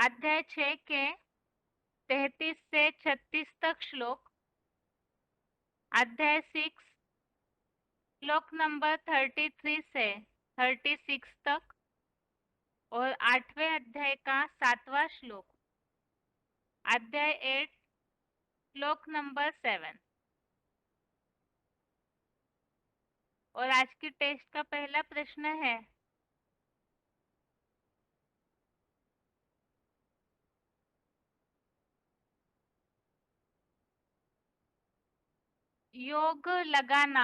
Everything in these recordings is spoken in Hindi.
अध्याय 6 के 33 से 36 तक श्लोक, अध्याय 6 श्लोक नंबर 33 से 36 तक और 8वें अध्याय का 7वां श्लोक, अध्याय 8 श्लोक नंबर 7। और आज की टेस्ट का पहला प्रश्न है, योग लगाना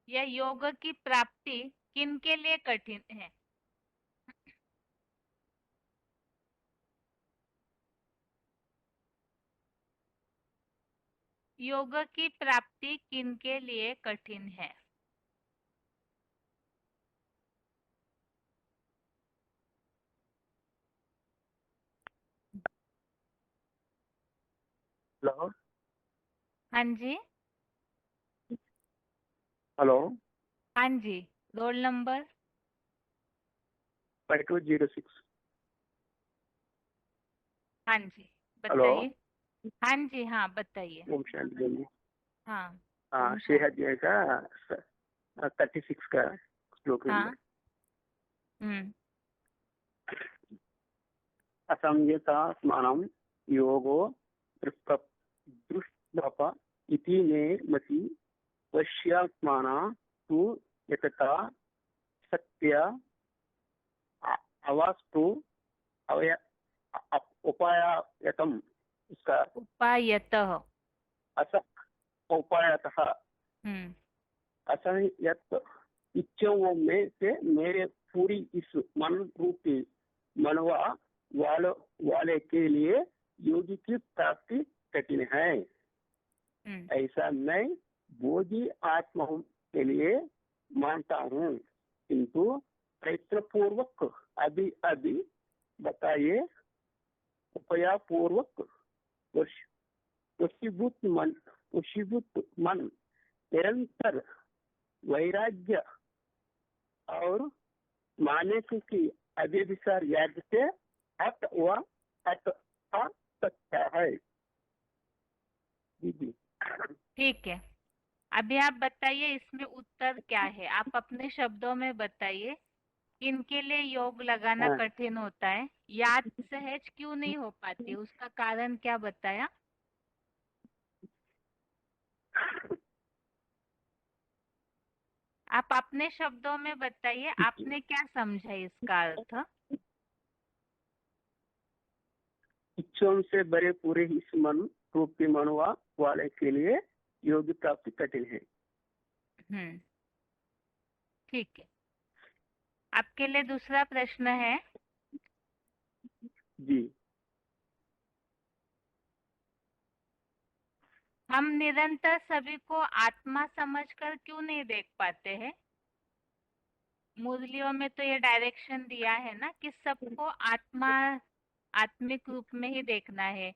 या योग की प्राप्ति किनके लिए कठिन है? योग की प्राप्ति किनके लिए कठिन है? हेलो। हाँ जी। हेलो। हाँ जी। Roll number? 5206। हाँ जी, हेलो। बताइए। हाँ जी, हाँ बताइए। ओम शांति बोलिए। हाँ। हाँ, ओम 6 शांति। अध्याय का 36 का श्लोक हाँ। नंबर। हम्म। असंयतात्मानं योगो दृष्टप इति मे मति वश्यात्माना तु यतता सत्य अवास्तु अवय उपायतम। इसका उपायतः। अस उपायतः हम्म। असंयत इच्छाओं में से मेरे पूरी इस मन रूपी मनवा वाले के लिए योगी की प्राप्ति कठिन है। हम्म। ऐसा मैं बोधि आत्मा के लिए मानता हूँ, किंतु प्रयत्न पूर्वक अभी अभी बताइए उपया पूर्वक वशीभूत मन निरंतर वैराग्य और माने की अव्यभिचार याद से हट व हट आ सकता है। जी। ठीक है, अभी आप बताइए इसमें उत्तर क्या है, आप अपने शब्दों में बताइए। किनके लिए योग लगाना हाँ, कठिन होता है, याद सहज क्यों नहीं हो पाती, उसका कारण क्या बताया? आप अपने शब्दों में बताइए, आपने क्या समझा इसका अर्थ? इच्छों से बड़े पूरे इस मन रूपी मनवा वाले के लिए योग प्राप्ति कठिन है। हम्म। ठीक है, आपके लिए दूसरा प्रश्न है। जी। हम निरंतर सभी को आत्मा समझकर क्यों नहीं देख पाते हैं? मुरलियों में तो ये डायरेक्शन दिया है ना कि सबको आत्मा, आत्मिक रूप में ही देखना है,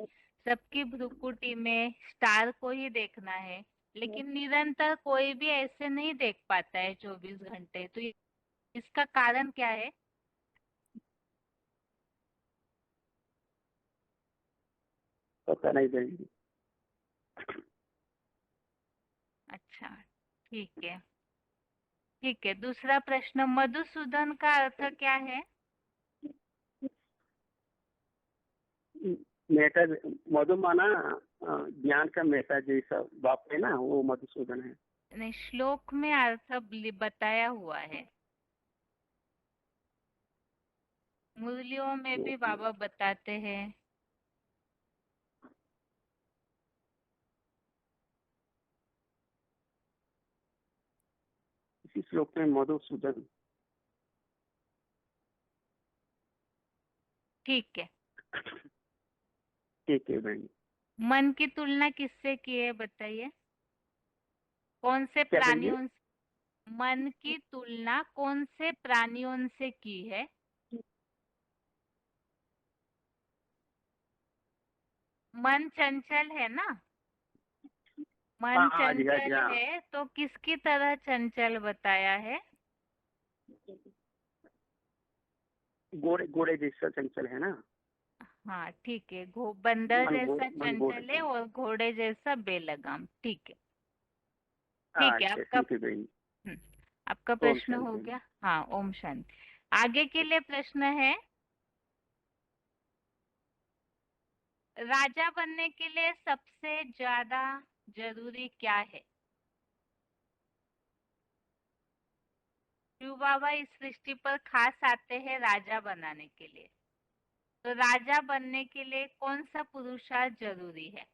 सबकी भ्रुकुटी में स्टार को ही देखना है, लेकिन निरंतर कोई भी ऐसे नहीं देख पाता है 24 घंटे। तो इसका कारण क्या है? पता नहीं देंगे। अच्छा, ठीक है। ठीक है, दूसरा प्रश्न, मधुसूदन का अर्थ क्या है? मेटा मधु माना ज्ञान का मेटा जैसा बाप है ना, वो मधुसूदन है। नहीं, श्लोक में अर्थ बताया हुआ है, मुरलियों में भी बाबा बताते हैं। इसी श्लोक में मधुसूदन। ठीक है। ठीक है बहन। मन की तुलना किससे की है बताइए? कौन से क्या बहन? प्राणियों मन की तुलना कौन से प्राणियों से की है? मन चंचल है ना, मन हाँ हाँ जी, हाँ जी, चंचल हाँ। है तो किसकी तरह चंचल बताया है? घोड़े घोड़े जैसा चंचल है ना। हाँ ठीक है, बंदर जैसा मन चंचल है बोलते हैं। और घोड़े जैसा बेलगाम। ठीक है। हाँ ठीक है, अच्छा आपका ठीक है बहन। आपका ओम प्रश्न हो शांति। गया। हाँ, ओम शांति। आगे के लिए प्रश्न है, राजा बनने के लिए सबसे ज्यादा जरूरी क्या है? शिव बाबा इस सृष्टि पर खास आते हैं राजा बनाने के लिए। तो राजा बनने के लिए कौन सा पुरुषार्थ जरूरी है?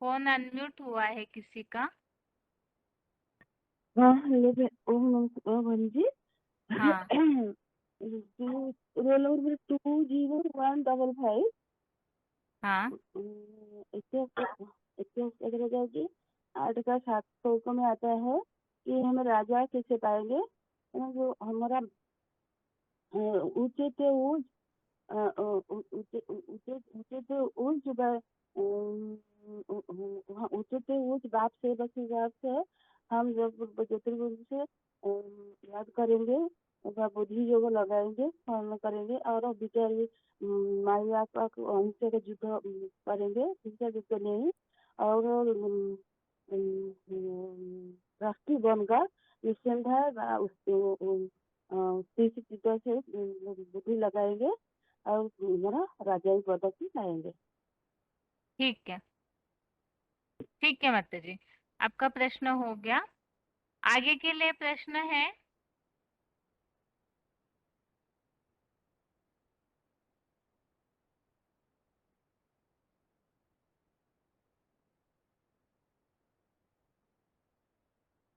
फोन अनम्यूट हुआ है किसी का? हाँ हेलो ओम नमः बहन जी। हाँ रोल नंबर 20155। हाँ। अगर जाएगी 8 का 7 को में आता है कि हमें राजा कैसे पाएंगे, जो हमारा ऊंचे थे ऊंच ऊंचे ऊंचे ऊंचे थे ऊंच ऊंचे थे ऊंच बाप से बस बाप से हम जब ज्योतिर्बुद्ध से याद करेंगे, वह बुद्धि योग लगाएंगे, स्मरण करेंगे और विचार माया का अहिंसा का युद्ध करेंगे, हिंसा युद्ध नहीं। और राष्ट्रीय वन का निश्चिंत है, उसको तीसरी चीजों से बुद्धि लगाएंगे और हमारा राजाई पदक भी लाएंगे। ठीक है, ठीक है माता जी, आपका प्रश्न हो गया। आगे के लिए प्रश्न है,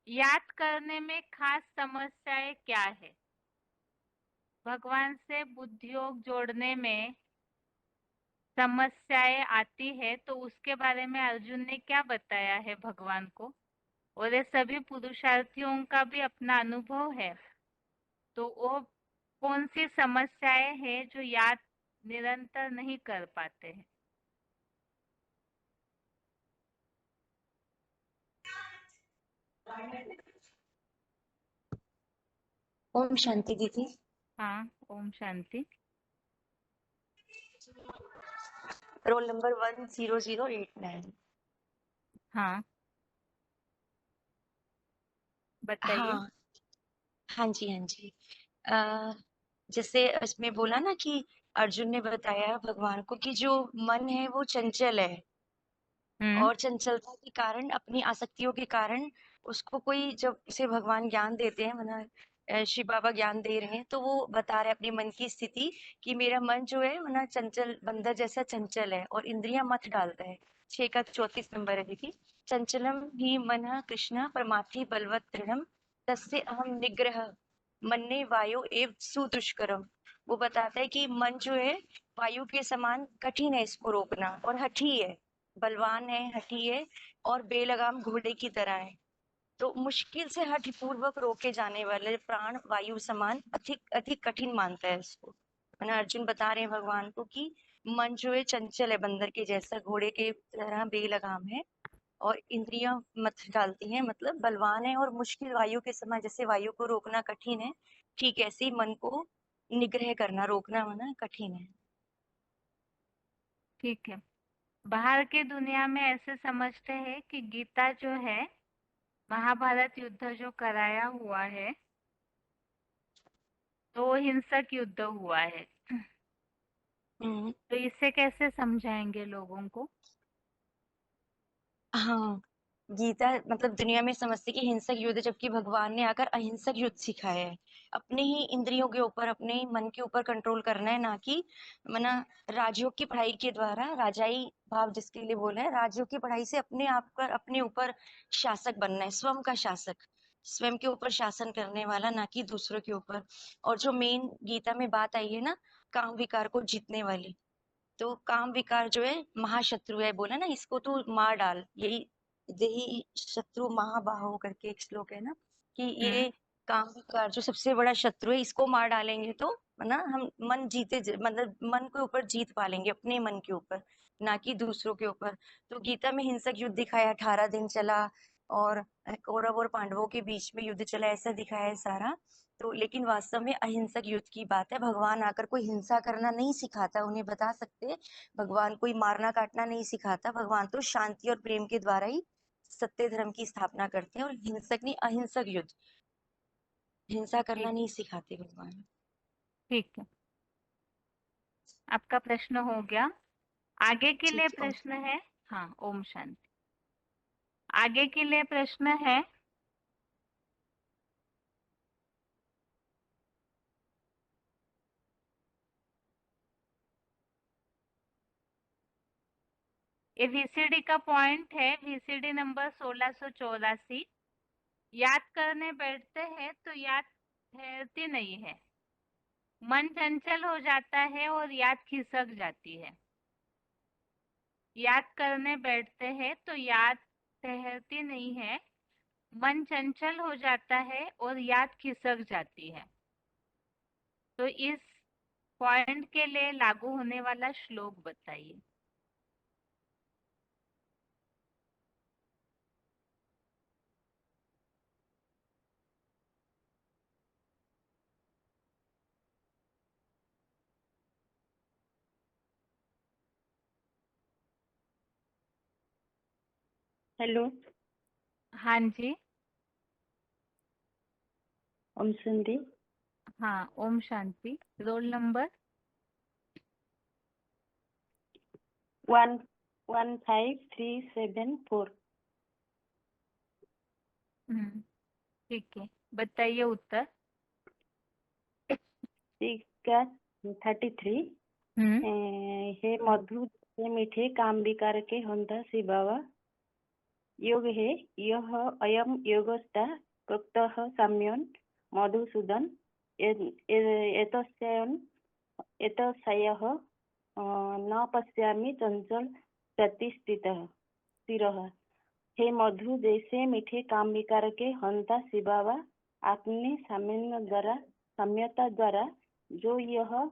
याद करने में खास समस्याएं क्या है? भगवान से बुद्धि योग जोड़ने में समस्याएं आती है, तो उसके बारे में अर्जुन ने क्या बताया है भगवान को? और ये सभी पुरुषार्थियों का भी अपना अनुभव है। तो वो कौन सी समस्याएं हैं जो याद निरंतर नहीं कर पाते हैं? ओम शांति दीदी। हाँ, ओम शांति। Roll number 10089। हाँ, बताइए। हाँ हाँ जी हाँ जी। जैसे इसमें बोला ना कि अर्जुन ने बताया भगवान को कि जो मन है वो चंचल है, हम्म। और चंचलता के कारण अपनी आसक्तियों के कारण उसको कोई जब उसे भगवान ज्ञान देते हैं, मना शिव बाबा ज्ञान दे रहे हैं, तो वो बता रहे हैं अपने मन की स्थिति कि मेरा मन जो है मना चंचल बंदर जैसा चंचल है और इंद्रियां मत डालता है। 6 का 34 नंबर है देखिए। चंचलम ही मन कृष्ण परमार्थी बलवत दृढ़म तस्य अहम निग्रह मन्ने वायु एव सुदुष्करम। वो बताता है कि मन जो है वायु के समान कठिन है इसको रोकना, और हठी है, बलवान है, हठी है, और बेलगाम घोड़े की तरह है। तो मुश्किल से हठ पूर्वक रोके जाने वाले प्राण वायु समान अधिक अधिक कठिन मानता है इसको। है ना, अर्जुन बता रहे हैं भगवान को कि मन जो है चंचल है, बंदर के जैसा, घोड़े के तरह बेलगाम है, और इंद्रियां मत डालती हैं, मतलब बलवान है और मुश्किल वायु के समान, जैसे वायु को रोकना कठिन है, ठीक ऐसे ही मन को निग्रह करना, रोकना मना कठिन है। ठीक है। बाहर की दुनिया में ऐसे समझते हैं कि गीता जो है, महाभारत युद्ध जो कराया हुआ है, तो वो हिंसक युद्ध हुआ है। हम्म। तो इसे कैसे समझाएंगे लोगों को? हाँ, गीता मतलब दुनिया में समझते कि हिंसक युद्ध, जबकि भगवान ने आकर अहिंसक युद्ध सिखाया है। अपने ही इंद्रियों के ऊपर, अपने ही मन के ऊपर कंट्रोल करना है, ना कि मना राजयोग की पढ़ाई के द्वारा, राजाई भाव जिसके लिए बोला है, राजयोग की पढ़ाई से अपने आप पर, अपने ऊपर शासक बनना है, स्वयं का शासक, स्वयं के ऊपर शासन करने वाला, ना कि दूसरों के ऊपर। और जो मेन गीता में बात आई है ना, काम विकार को जीतने वाली, तो काम विकार जो है महाशत्रु है, बोला ना, इसको तू मार डाल, यही यही शत्रु महाबाहो करके एक श्लोक है ना, कि हम्म। ये काम विकार जो सबसे बड़ा शत्रु है, इसको मार डालेंगे तो है ना, हम मन मतलब मन के ऊपर जीत पा लेंगे, अपने मन के ऊपर, ना कि दूसरों के ऊपर। तो गीता में हिंसक युद्ध दिखाया, 18 दिन चला, और कौरव और पांडवों के बीच में युद्ध चला, ऐसा दिखाया है सारा। तो लेकिन वास्तव में अहिंसक युद्ध की बात है। भगवान आकर कोई हिंसा करना नहीं सिखाता, उन्हें बता सकते, भगवान कोई मारना काटना नहीं सिखाता। भगवान तो शांति और प्रेम के द्वारा ही सत्य धर्म की स्थापना करते हैं, और हिंसक नहीं, अहिंसक युद्ध, हिंसा करना ठीक नहीं सिखाते भगवान। ठीक है, आपका प्रश्न हो गया। आगे के लिए ठीक है। प्रश्न है। हाँ, ओम शांति। आगे के लिए प्रश्न है, ये वीसीडी का पॉइंट है, वीसीडी नंबर 1684। याद करने बैठते हैं तो याद ठहरती नहीं है, मन चंचल हो जाता है और याद खिसक जाती है। याद करने बैठते हैं तो याद ठहरती नहीं है, मन चंचल हो जाता है और याद खिसक जाती है। तो इस पॉइंट के लिए लागू होने वाला श्लोक बताइए। हेलो, हाँ जी। ओम शांति। हाँ, ओम शांति। Roll number 11537 4। ठीक है, बताइए उत्तर। ठीक है, 33। हम्म हे मधु से मीठे काम विकार के हंता शिव बाबा, योग है यह अयम योगस्ता प्रोक्तः साम्यन मधुसूदन एतस्यायन एतस्यायः न पश्यामि चंचल प्रतिष्ठितः स्थिरः। हे मधु जैसे मीठे काम विकार के हंता शिव बाबा, आपने साम्यता द्वारा जो यह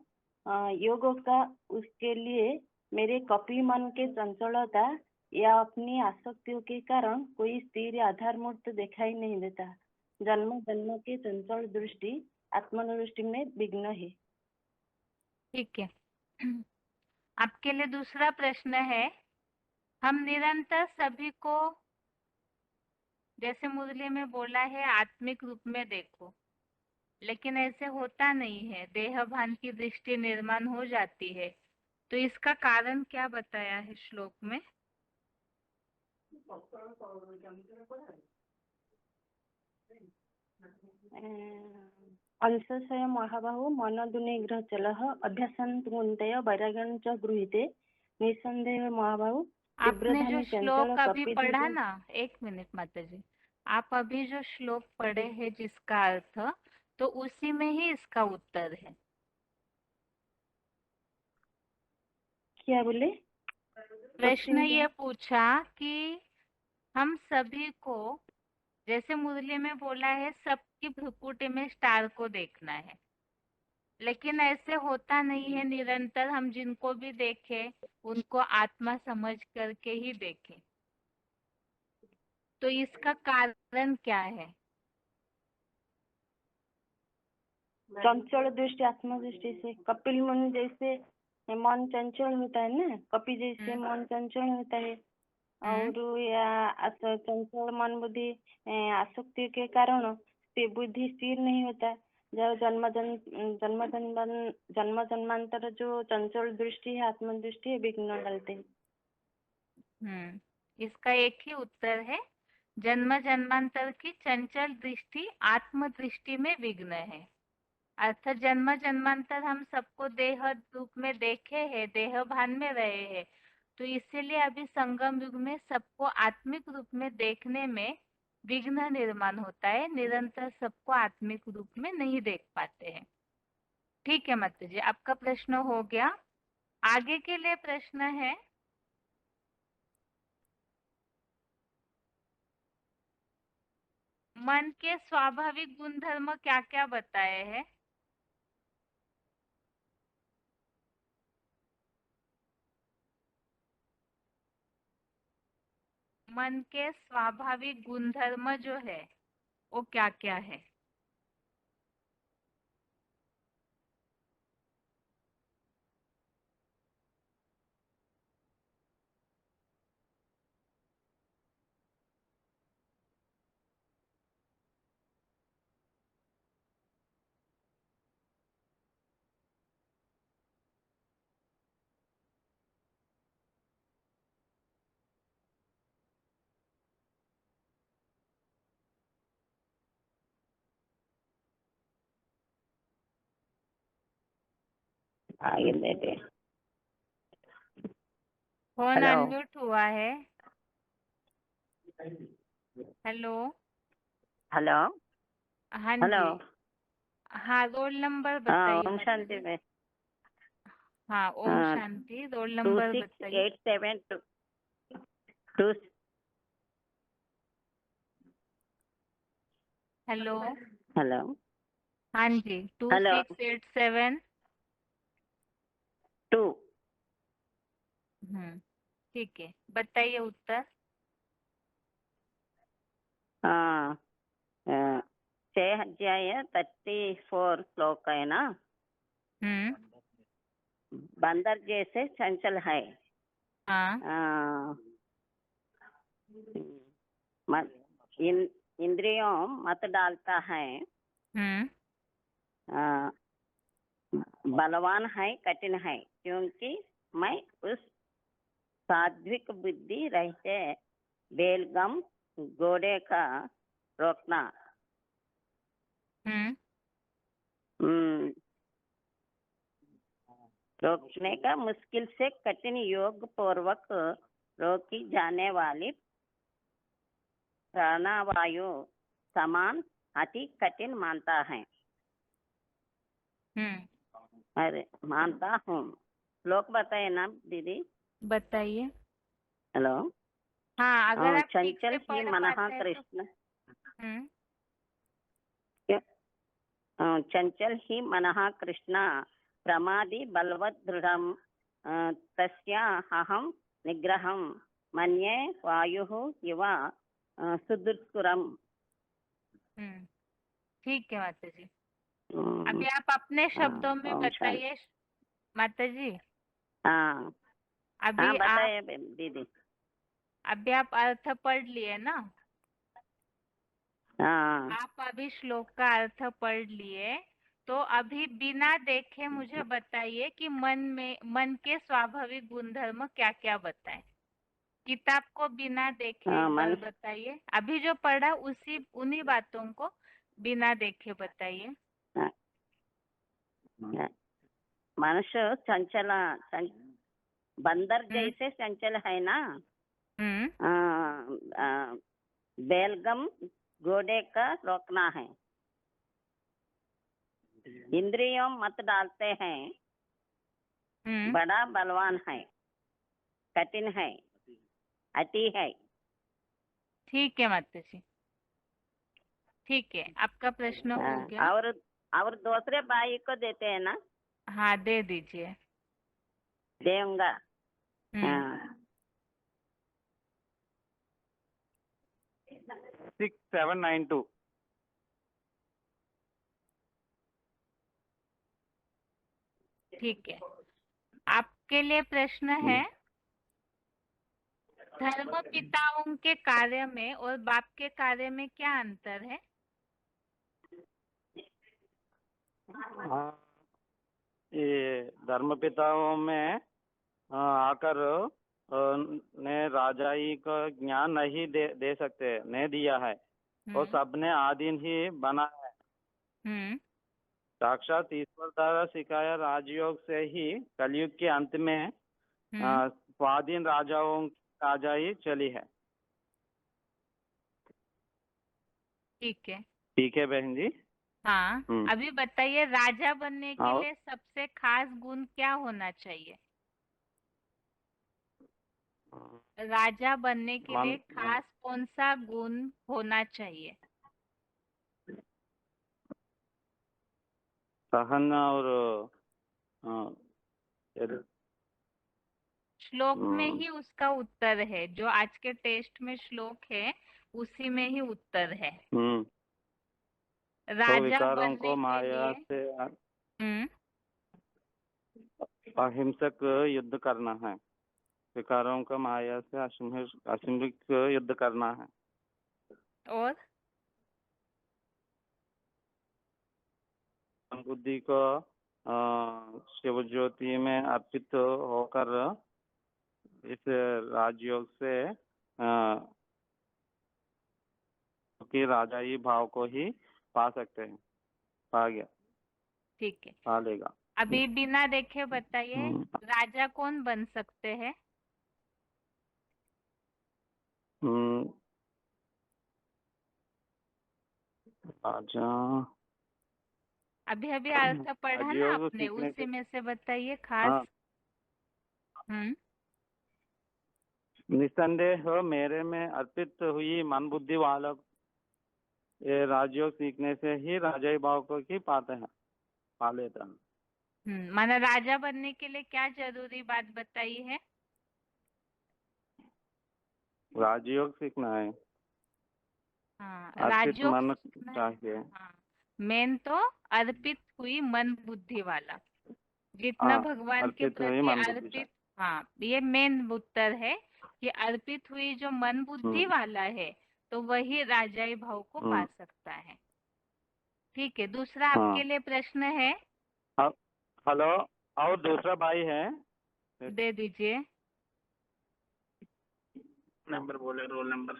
योग का, उसके लिए मेरे कपि मन के चंचलता या अपनी आसक्तियों के कारण कोई स्थिर आधार मूर्त दिखाई नहीं देता। जन्म जन्म के चंचल दृष्टि आत्मदृष्टि में विघ्न है। ठीक है। आपके लिए दूसरा प्रश्न है, हम निरंतर सभी को, जैसे मुरली में बोला है, आत्मिक रूप में देखो, लेकिन ऐसे होता नहीं है, देह भान की दृष्टि निर्माण हो जाती है। तो इसका कारण क्या बताया है श्लोक में? अंशय महाबाहु मनोदुनिग्रह चल अभ्यासंतय वैराग्यं च गृहीते निसंदेह महाबाहु आपने जो तीव्रधानी चंचल श्लोक अभी पढ़ा कपिधि। ना, एक मिनट माता जी, आप अभी जो श्लोक पढ़े हैं जिसका अर्थ, तो उसी में ही इसका उत्तर है। क्या बोले? प्रश्न क्वेश्चन क्या? ये पूछा कि हम सभी को, जैसे मुरली में बोला है, सबकी भ्रुकुटी में स्टार को देखना है, लेकिन ऐसे होता नहीं है निरंतर हम जिनको भी देखें उनको आत्मा समझ करके ही देखें। तो इसका कारण क्या है? चंचल दृष्टि आत्मदृष्टि से, कपिल मुनि जैसे मन चंचल होता है ना, कपि जैसे मन चंचल होता है, और या चंचल मन बुद्धि आसक्ति के कारण बुद्धि स्थिर नहीं होता। जो जन्म जन्मांतर जो चंचल दृष्टि है, आत्मदृष्टि है, विघ्न डालते हैं। इसका एक ही उत्तर है, जन्म जन्मांतर की चंचल दृष्टि आत्म दृष्टि में विघ्न है। अर्थात जन्म जन्मांतर हम सबको देह रूप में देखे हैं, देह भान में रहे हैं, तो इसीलिए अभी संगम युग में सबको आत्मिक रूप में देखने में विघ्न निर्माण होता है, निरंतर सबको आत्मिक रूप में नहीं देख पाते हैं। ठीक है माता जी, आपका प्रश्न हो गया। आगे के लिए प्रश्न है, मन के स्वाभाविक गुणधर्म क्या क्या बताए हैं? मन के स्वाभाविक गुणधर्म जो है वो क्या क्या है? आगे फोन हेलो अनम्यूट हुआ है। हेलो। हेलो हाँ हेलो जी। हाँ, रोल नंबर हाँ बताइए ओम शांति माताजी। में हाँ, Om Shanti. Role to number six बताइए। 8 7 टू हेलो। हेलो हाँ जी, हेलो 2687। 2 ठीक है, बताइए उत्तर। हाँ 6 अध्याय 34 श्लोक है ना। हम्म। बंदर जैसे चंचल है। हाँ। इंद्रियों मत डालता है। हम्म। आ, बलवान है कठिन है क्योंकि मैं उस सात्विक बुद्धि रहते बेलगम घोड़े का रोकना हम्म। रोकने का मुश्किल से कठिन योग पूर्वक रोकी जाने वाली प्राणवायु समान अति कठिन मानता है। अरे मानता हूँ। श्लोक बताए ना दीदी। बताइए। हेलो। हाँ, अगर आप ठीक चंचल से ही पढ़ मनः पाते हैं तो। कृष्ण हम्म। चंचल ही मनः कृष्ण प्रमादि बलवत् दृढ़ं तस्या अहं निग्रहं मन्ये वायुः इव सुदुष्करम्। ठीक है माता जी। अभी आप अपने शब्दों में ओम शांति। बताइए माता जी। हाँ अभी आप बताइए दीदी। अभी आप अर्थ पढ़ लिए ना? हाँ आप अभी श्लोक का अर्थ पढ़ लिए, तो अभी बिना देखे मुझे बताइए कि मन के स्वाभाविक गुणधर्म क्या क्या बताएं। किताब को बिना देखे एक बार मन बताइए। अभी जो पढ़ा उन्हीं बातों को बिना देखे बताइए। मनुष्य चंचल बंदर हम्म। जैसे चंचल है ना। हम्म। बेलगम घोड़े का रोकना है। इंद्रियों मत डालते हैं। बड़ा बलवान है कठिन है अति है। ठीक है माता जी। ठीक है, आपका प्रश्न हो गया। और दूसरे भाई को देते हैं ना। हाँ, दे दीजिए। देऊंगा। 6792। ठीक है, आपके लिए प्रश्न है, धर्म पिताओं के कार्य में और बाप के कार्य में क्या अंतर है? ये धर्मपिताओं में आकर ने राजाई का ज्ञान नहीं दे सकते, नहीं दिया है। और सबने आधीन ही बना है। साक्षात ईश्वर द्वारा सिखाया राजयोग से ही कलयुग के अंत में स्वाधीन राजाई चली है। ठीक है बहन जी। हाँ, अभी बताइए, राजा बनने के और लिए सबसे खास गुण क्या होना चाहिए? राजा बनने के लिए खास कौन सा गुण होना चाहिए? सहन और श्लोक में हम्म, ही उसका उत्तर है, जो आज के टेस्ट में श्लोक है उसी में ही उत्तर है। तो राजा विकारों बनने को के माया लिए से हम्म अहिंसक युद्ध करना है। विकारों का माया से अहिंसक युद्ध करना है। और बुद्धि को शिव ज्योति में अर्पित होकर इस राजयोग से कि राजाई भाव को ही पा सकते हैं, पा गया, ठीक है, पा लेगा। अभी बिना देखे बताइए, हम्म, राजा कौन बन सकते हैं? हम्म, राजा अभी अभी अर्थ पढ़ा ना राजयोग आपने, सीखने उसी के, में से बताइए खास। हाँ, हम्म निसंदेह मेरे में अर्पित हुई मन बुद्धि वाला ये राजयोग सीखने से ही राजाई भाव को ही पाते हैं, पा लेता है। माना राजा बनने के लिए क्या जरूरी बात बताई है? राजयोग सीखना है, हाँ, अर्पित राजयोग मन सीखना है। चाहिए। हाँ, मेन तो अर्पित हुई मन बुद्धि वाला, जितना हाँ, भगवान के अर्पित हुई प्रति मन बुद्धि अर्पित। चाहिए। हाँ, ये मेन उत्तर है कि अर्पित हुई जो मन बुद्धि हम्म, वाला है, तो वही राजाई भाव को पा हम्म, सकता है। ठीक है, दूसरा हाँ। आपके लिए प्रश्न है, अब हेलो, और दूसरा भाई है, दे दीजिए। नंबर बोले, roll number.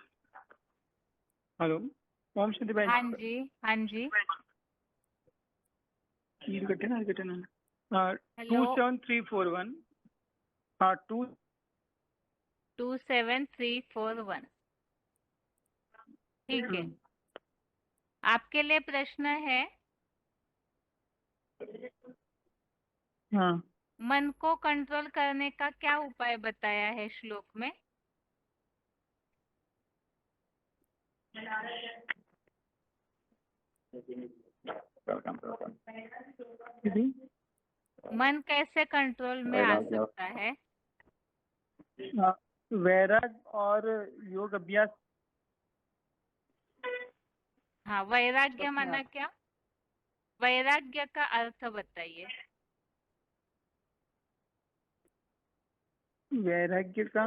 Hello, Om Shanti भाई। हाँ जी, हाँ जी, हेलो। 27341। हाँ, 27341। ठीक है, आपके लिए प्रश्न है, हाँ, मन को कंट्रोल करने का क्या उपाय बताया है श्लोक में? मन कैसे कंट्रोल में आ सकता है? वैराग और योग अभ्यास। हाँ, वैराग्य माना क्या? वैराग्य का अर्थ बताइए। वैराग्य का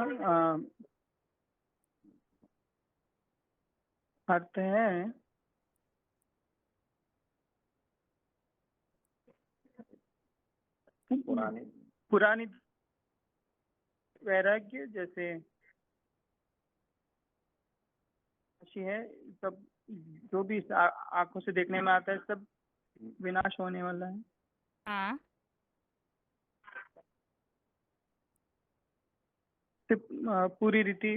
अर्थ है पुरानी वैराग्य, जैसे है सब, जो भी आंखों से देखने में आता है सब विनाश होने वाला है। हाँ, सिर्फ पूरी रीति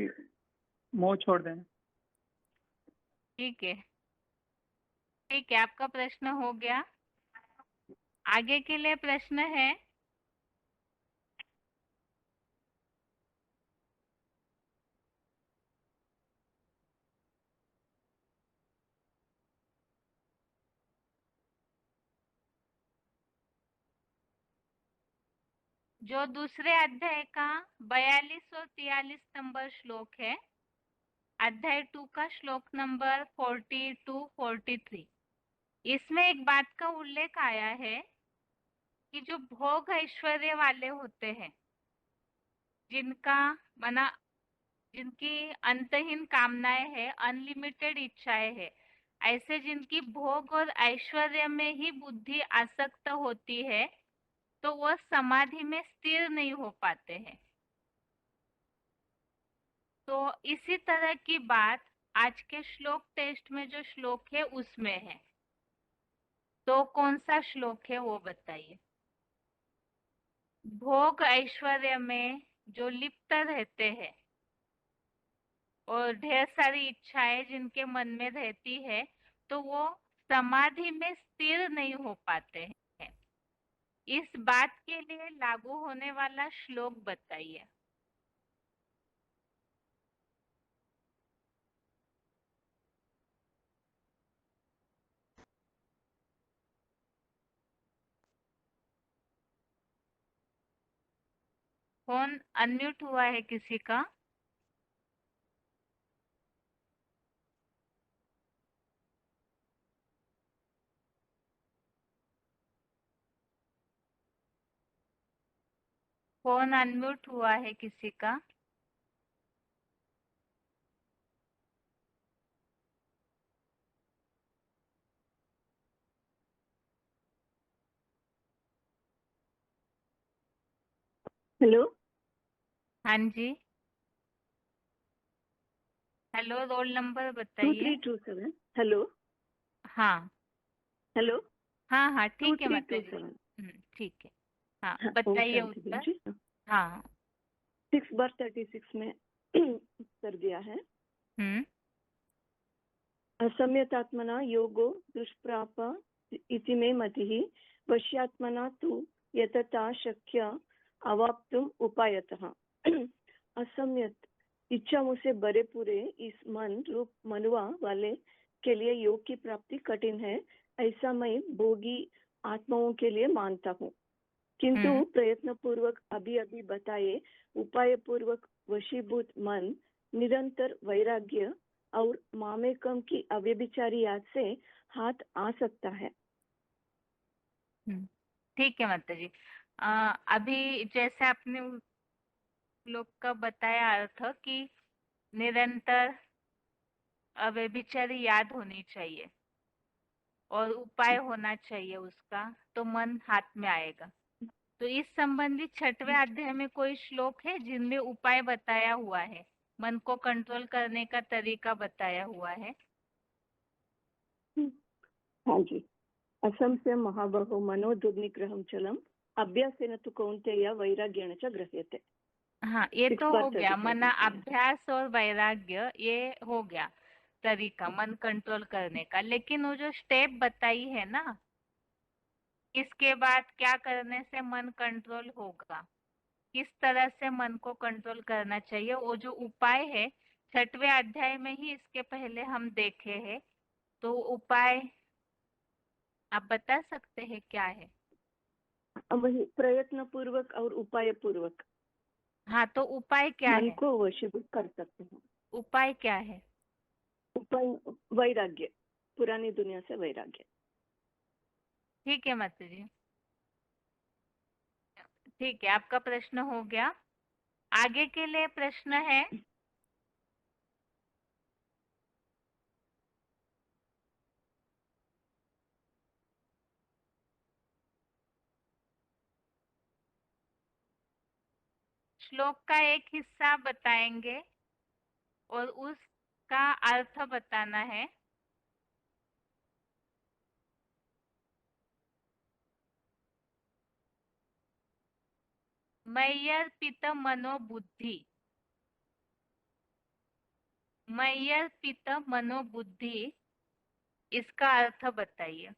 मोह छोड़ दें। ठीक है, ठीक है, आपका प्रश्न हो गया। आगे के लिए प्रश्न है, जो दूसरे अध्याय का 42 और 43 नंबर श्लोक है, अध्याय 2 का श्लोक नंबर 42-43। इसमें एक बात का उल्लेख आया है कि जो भोग ऐश्वर्य वाले होते हैं, जिनका माना जिनकी अंतहीन कामनाएं है, अनलिमिटेड इच्छाएं है, ऐसे जिनकी भोग और ऐश्वर्य में ही बुद्धि आसक्त होती है, तो वह समाधि में स्थिर नहीं हो पाते हैं। तो इसी तरह की बात आज के श्लोक टेस्ट में जो श्लोक है उसमें है। तो कौन सा श्लोक है वो बताइए। भोग ऐश्वर्य में जो लिप्त रहते हैं और ढेर सारी इच्छाएं जिनके मन में रहती है, तो वो समाधि में स्थिर नहीं हो पाते हैं। इस बात के लिए लागू होने वाला श्लोक बताइए। फोन अनम्यूट हुआ है किसी का? फोन अनम्यूट हुआ है किसी का? हेलो। हाँ जी, हेलो, रोल नंबर बताइए। 2327। हेलो। हाँ हेलो। हाँ हाँ, ठीक है माता जी। 2327। ठीक है। हाँ, हाँ, ओम बताइए शांति बहन उत्तर। जी। हाँ। 6/36 में उत्तर दिया है। हम्म। असम्यतात्मना योगो दुष्प्राप इति मे मतिः वश्यात्मना तु यतता शक्य अवाप्तुम उपायतः। असम्यत इच्छाओं से भरे पूरे इस मन रूप मनुआ वाले के लिए योग की प्राप्ति कठिन है, ऐसा मैं भोगी आत्माओं के लिए मानता हूँ। किंतु प्रयत्न पूर्वक अभी अभी बताए उपाय पूर्वक वशीभूत मन निरंतर वैराग्य और मामेकम की अव्यभिचारी याद से हाथ आ सकता है। ठीक है माता जी। अभी जैसे आपने उस लोग का बताया अर्थ कि निरंतर अव्यभिचारी याद होनी चाहिए और उपाय होना चाहिए उसका, तो मन हाथ में आएगा। तो इस संबंधी 6वें अध्याय में कोई श्लोक है जिनमें उपाय बताया हुआ है, मन को कंट्रोल करने का तरीका बताया हुआ है? हाँ जी। असंशय महाबाहो मनो दुर्निग्रहं चलम अभ्यासेन तु कौन्तेय वैराग्येण च गृह्यते। हाँ, ये तो हो गया, 6/35 मन अभ्यास और वैराग्य, ये हो गया तरीका मन कंट्रोल करने का। लेकिन वो जो स्टेप बताई है ना, इसके बाद क्या करने से मन कंट्रोल होगा, किस तरह से मन को कंट्रोल करना चाहिए, वो जो उपाय है 6वें अध्याय में ही इसके पहले हम देखे हैं। तो उपाय आप बता सकते हैं क्या है? वही प्रयत्न पूर्वक और उपाय पूर्वक हाँ, तो उपाय क्या मन है? को वशीभूत कर सकते हैं। उपाय क्या है? उपाय वैराग्य, पुरानी दुनिया से वैराग्य। ठीक है माता जी, ठीक है, आपका प्रश्न हो गया। आगे के लिए प्रश्न है। श्लोक का एक हिस्सा बताएंगे और उसका अर्थ बताना है। मय्यर्पित मनोबुद्धि, मय्यर्पित मनोबुद्धि, इसका अर्थ बताइए।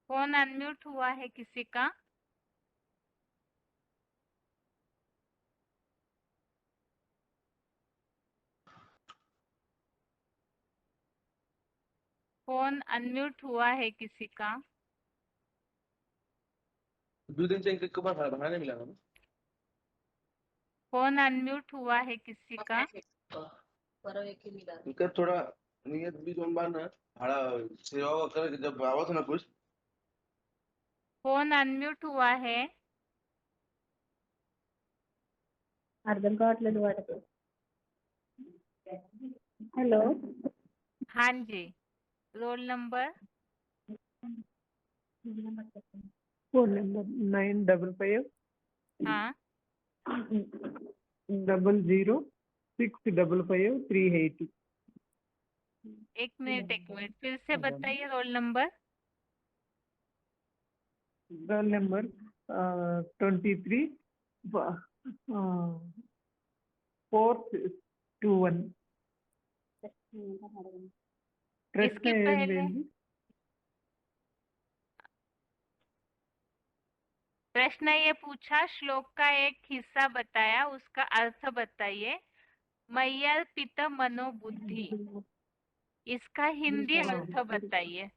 फोन अनम्यूट हुआ है किसी का? फोन अनम्यूट हुआ है किसी का? 2 दिन से एक बार भाड़ा नहीं मिला ना। फोन अनम्यूट हुआ है किसी का? उनका थोड़ा नियत भी जोन बार ना भाड़ा सेवा कर जब आवा था ना कुछ। फोन अनम्यूट हुआ है? అర్థం కావట్లేదు వాడికి. హలో. हाँ जी, रोल नंबर? फोन नंबर 955 हाँ, 00655380। एक मिनट फिर से बताइए रोल नंबर। Roll number 23 421। ప్రశ్న इसके पहले ఏంటండి? प्रश्न ये पूछा, श्लोक का एक हिस्सा बताया, उसका अर्थ बताइए। मय्यर पित मनोबुद्धि, इसका हिंदी अर्थ बताइए।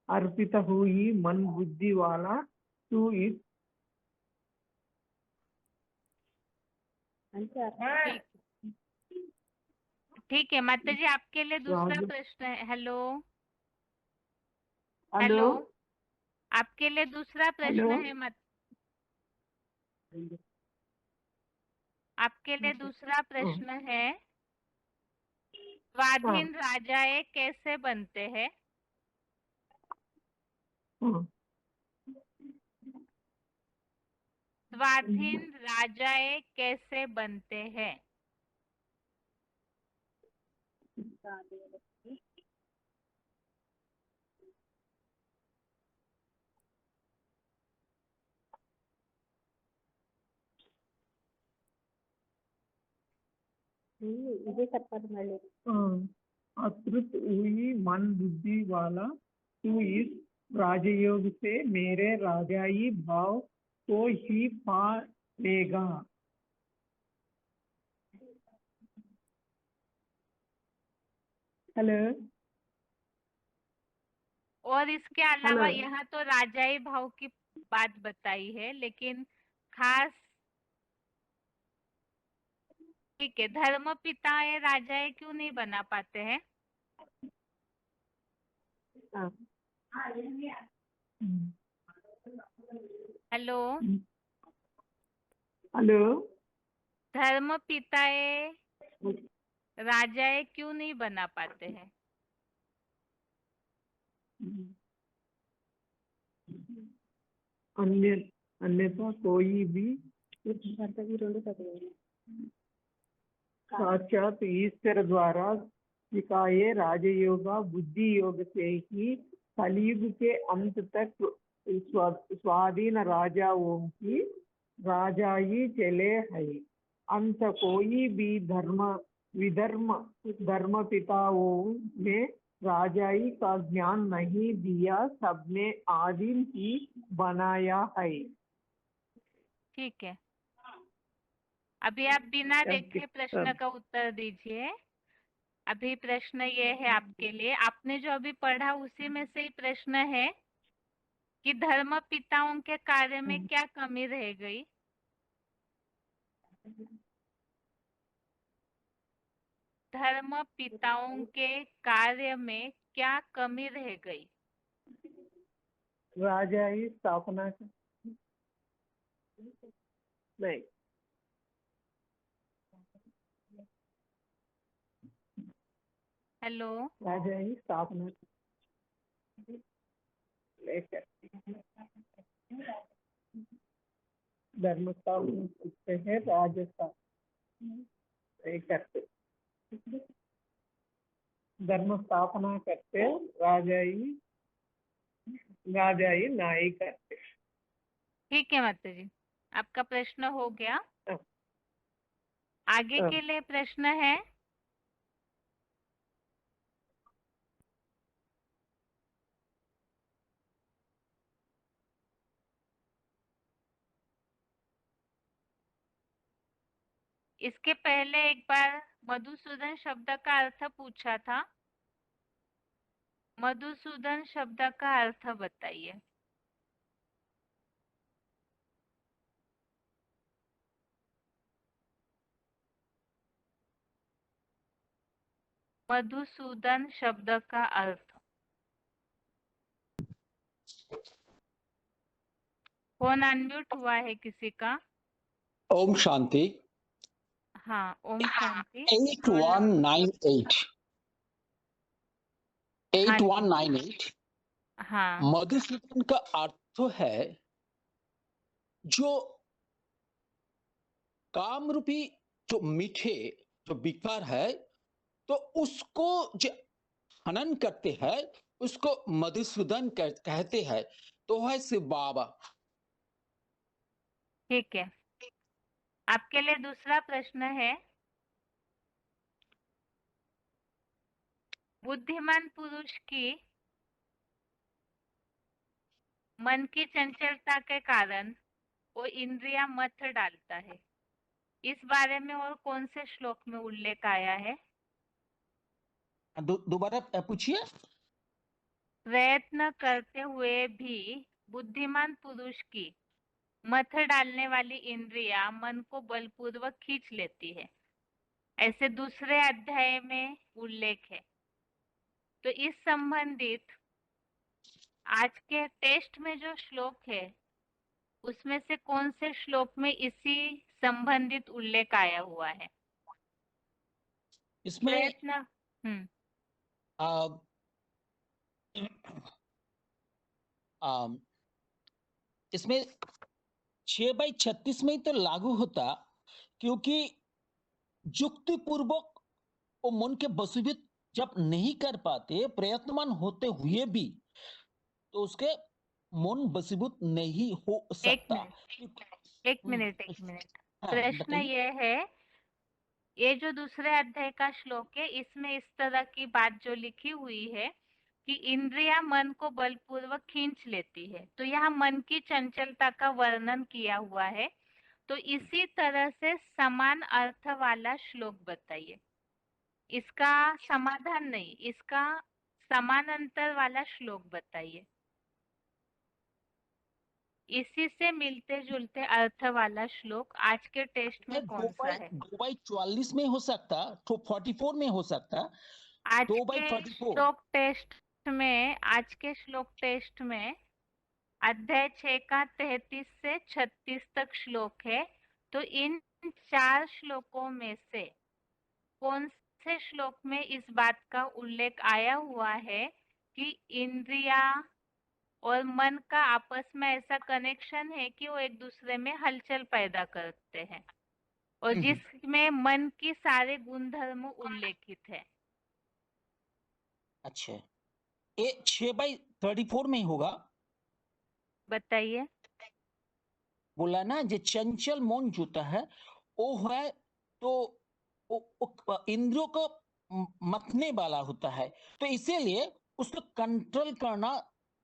अर्पित हुई मन बुद्धि वाला तू इस ठीक ठीक है माता जी, आपके लिए दूसरा राज- प्रश्न है। हेलो हेलो हेलो, आपके लिए दूसरा प्रश्न हेलो है आपके लिए दूसरा प्रश्न है, स्वाधीन राजाए कैसे बनते हैं? स्वाधीन राजाए कैसे बनते हैं? अतृप्त हुई मन बुद्धि वाला तू इस राजयोग से मेरे राजाई भाव को ही पा लेगा। हेलो और इसके अलावा हेलो यहाँ तो राजाई भाव की बात बताई है, लेकिन खास ठीक है, धर्म पिताए राजाए क्यों नहीं बना पाते हैं? हेलो हेलो धर्म पिताए राजाए क्यों नहीं बना पाते हैं? अन्यथा कोई भी साक्षात ईश्वर द्वारा सिखाए राजयोग बुद्धि योग से ही कलयुग के अंत तक स्वाधीन राजाओं की राजाई चले है। अंत कोई भी धर्म पिताओं ने राजाई का ज्ञान नहीं दिया, सबने आदिम ही बनाया है। ठीक है, अभी आप बिना देखे प्रश्न का उत्तर दीजिए। अभी प्रश्न ये है आपके लिए, आपने जो अभी पढ़ा उसी में से ही प्रश्न है कि धर्म पिताओं के कार्य में क्या कमी रह गई? धर्म पिताओं के कार्य में क्या कमी रह गई? राजाई स्थापना नहीं, हेलो राजाई स्थापना लेकर धर्म स्थापना करते हैं, राजस्थान करते धर्म स्थापना करते, राजाई नाई करते। ठीक है माता जी, आपका प्रश्न हो गया। आगे के लिए प्रश्न है, इसके पहले एक बार मधुसूदन शब्द का अर्थ पूछा था। मधुसूदन शब्द का अर्थ बताइए। मधुसूदन शब्द का अर्थ। फोन अनम्यूट हुआ है किसी का? ओम शांति। हाँ, ओम शांति। 8198 हाँ जी, 8198 हाँ मधुसूदन का अर्थ है जो काम रूपी जो मीठे जो विकार है, तो उसको जो हनन करते हैं उसको मधुसूदन कहते हैं। तो है शिव बाबा। ठीक है, आपके लिए दूसरा प्रश्न है, बुद्धिमान पुरुष की मन की चंचलता के कारण वो इंद्रियां मत डालता है। इस बारे में और कौन से श्लोक में उल्लेख आया है? दोबारा पूछिए। प्रयत्न करते हुए भी बुद्धिमान पुरुष की मत डालने वाली इंद्रियां मन को बलपूर्वक खींच लेती है, ऐसे दूसरे अध्याय में उल्लेख है। तो इस संबंधित आज के टेस्ट में जो श्लोक है उसमें से कौन से श्लोक में इसी संबंधित उल्लेख आया हुआ है? इसमें प्रयत्न आ, इसमें 6/36 में ही तो लागू होता, क्योंकि युक्ति पूर्वक वो मन के वशीभूत जब नहीं कर पाते, प्रयत्नवान होते हुए भी, तो उसके मन वशीभूत नहीं हो सकता। एक मिनट हाँ, प्रश्न बताइए। ये है, ये जो दूसरे अध्याय का श्लोक है इसमें इस तरह की बात जो लिखी हुई है कि इंद्रियां मन को बलपूर्वक खींच लेती है, तो यहाँ मन की चंचलता का वर्णन किया हुआ है। तो इसी तरह से समान अर्थ वाला श्लोक बताइए। इसका समाधान नहीं, इसका समानांतर वाला श्लोक बताइए। इसी से मिलते जुलते अर्थ वाला श्लोक आज के टेस्ट में कौन सा है? 2/44 में हो सकता, 44 में हो सकता, आज 2/44। के श्लोक टेस्ट में अध्याय 6 का 33 से 36 तक श्लोक है। तो इन 4 श्लोकों में से कौन से श्लोक में इस बात का उल्लेख आया हुआ है कि इंद्रिया और मन का आपस में ऐसा कनेक्शन है कि वो एक दूसरे में हलचल पैदा करते हैं, और जिसमें मन की सारे गुणधर्म उल्लेखित है? अच्छा, ये 6/34 में होगा। बताइए। बोला ना, जो चंचल मन होता है वो है, तो इंद्रियों को मथने वाला होता है, तो इसीलिए उसको कंट्रोल करना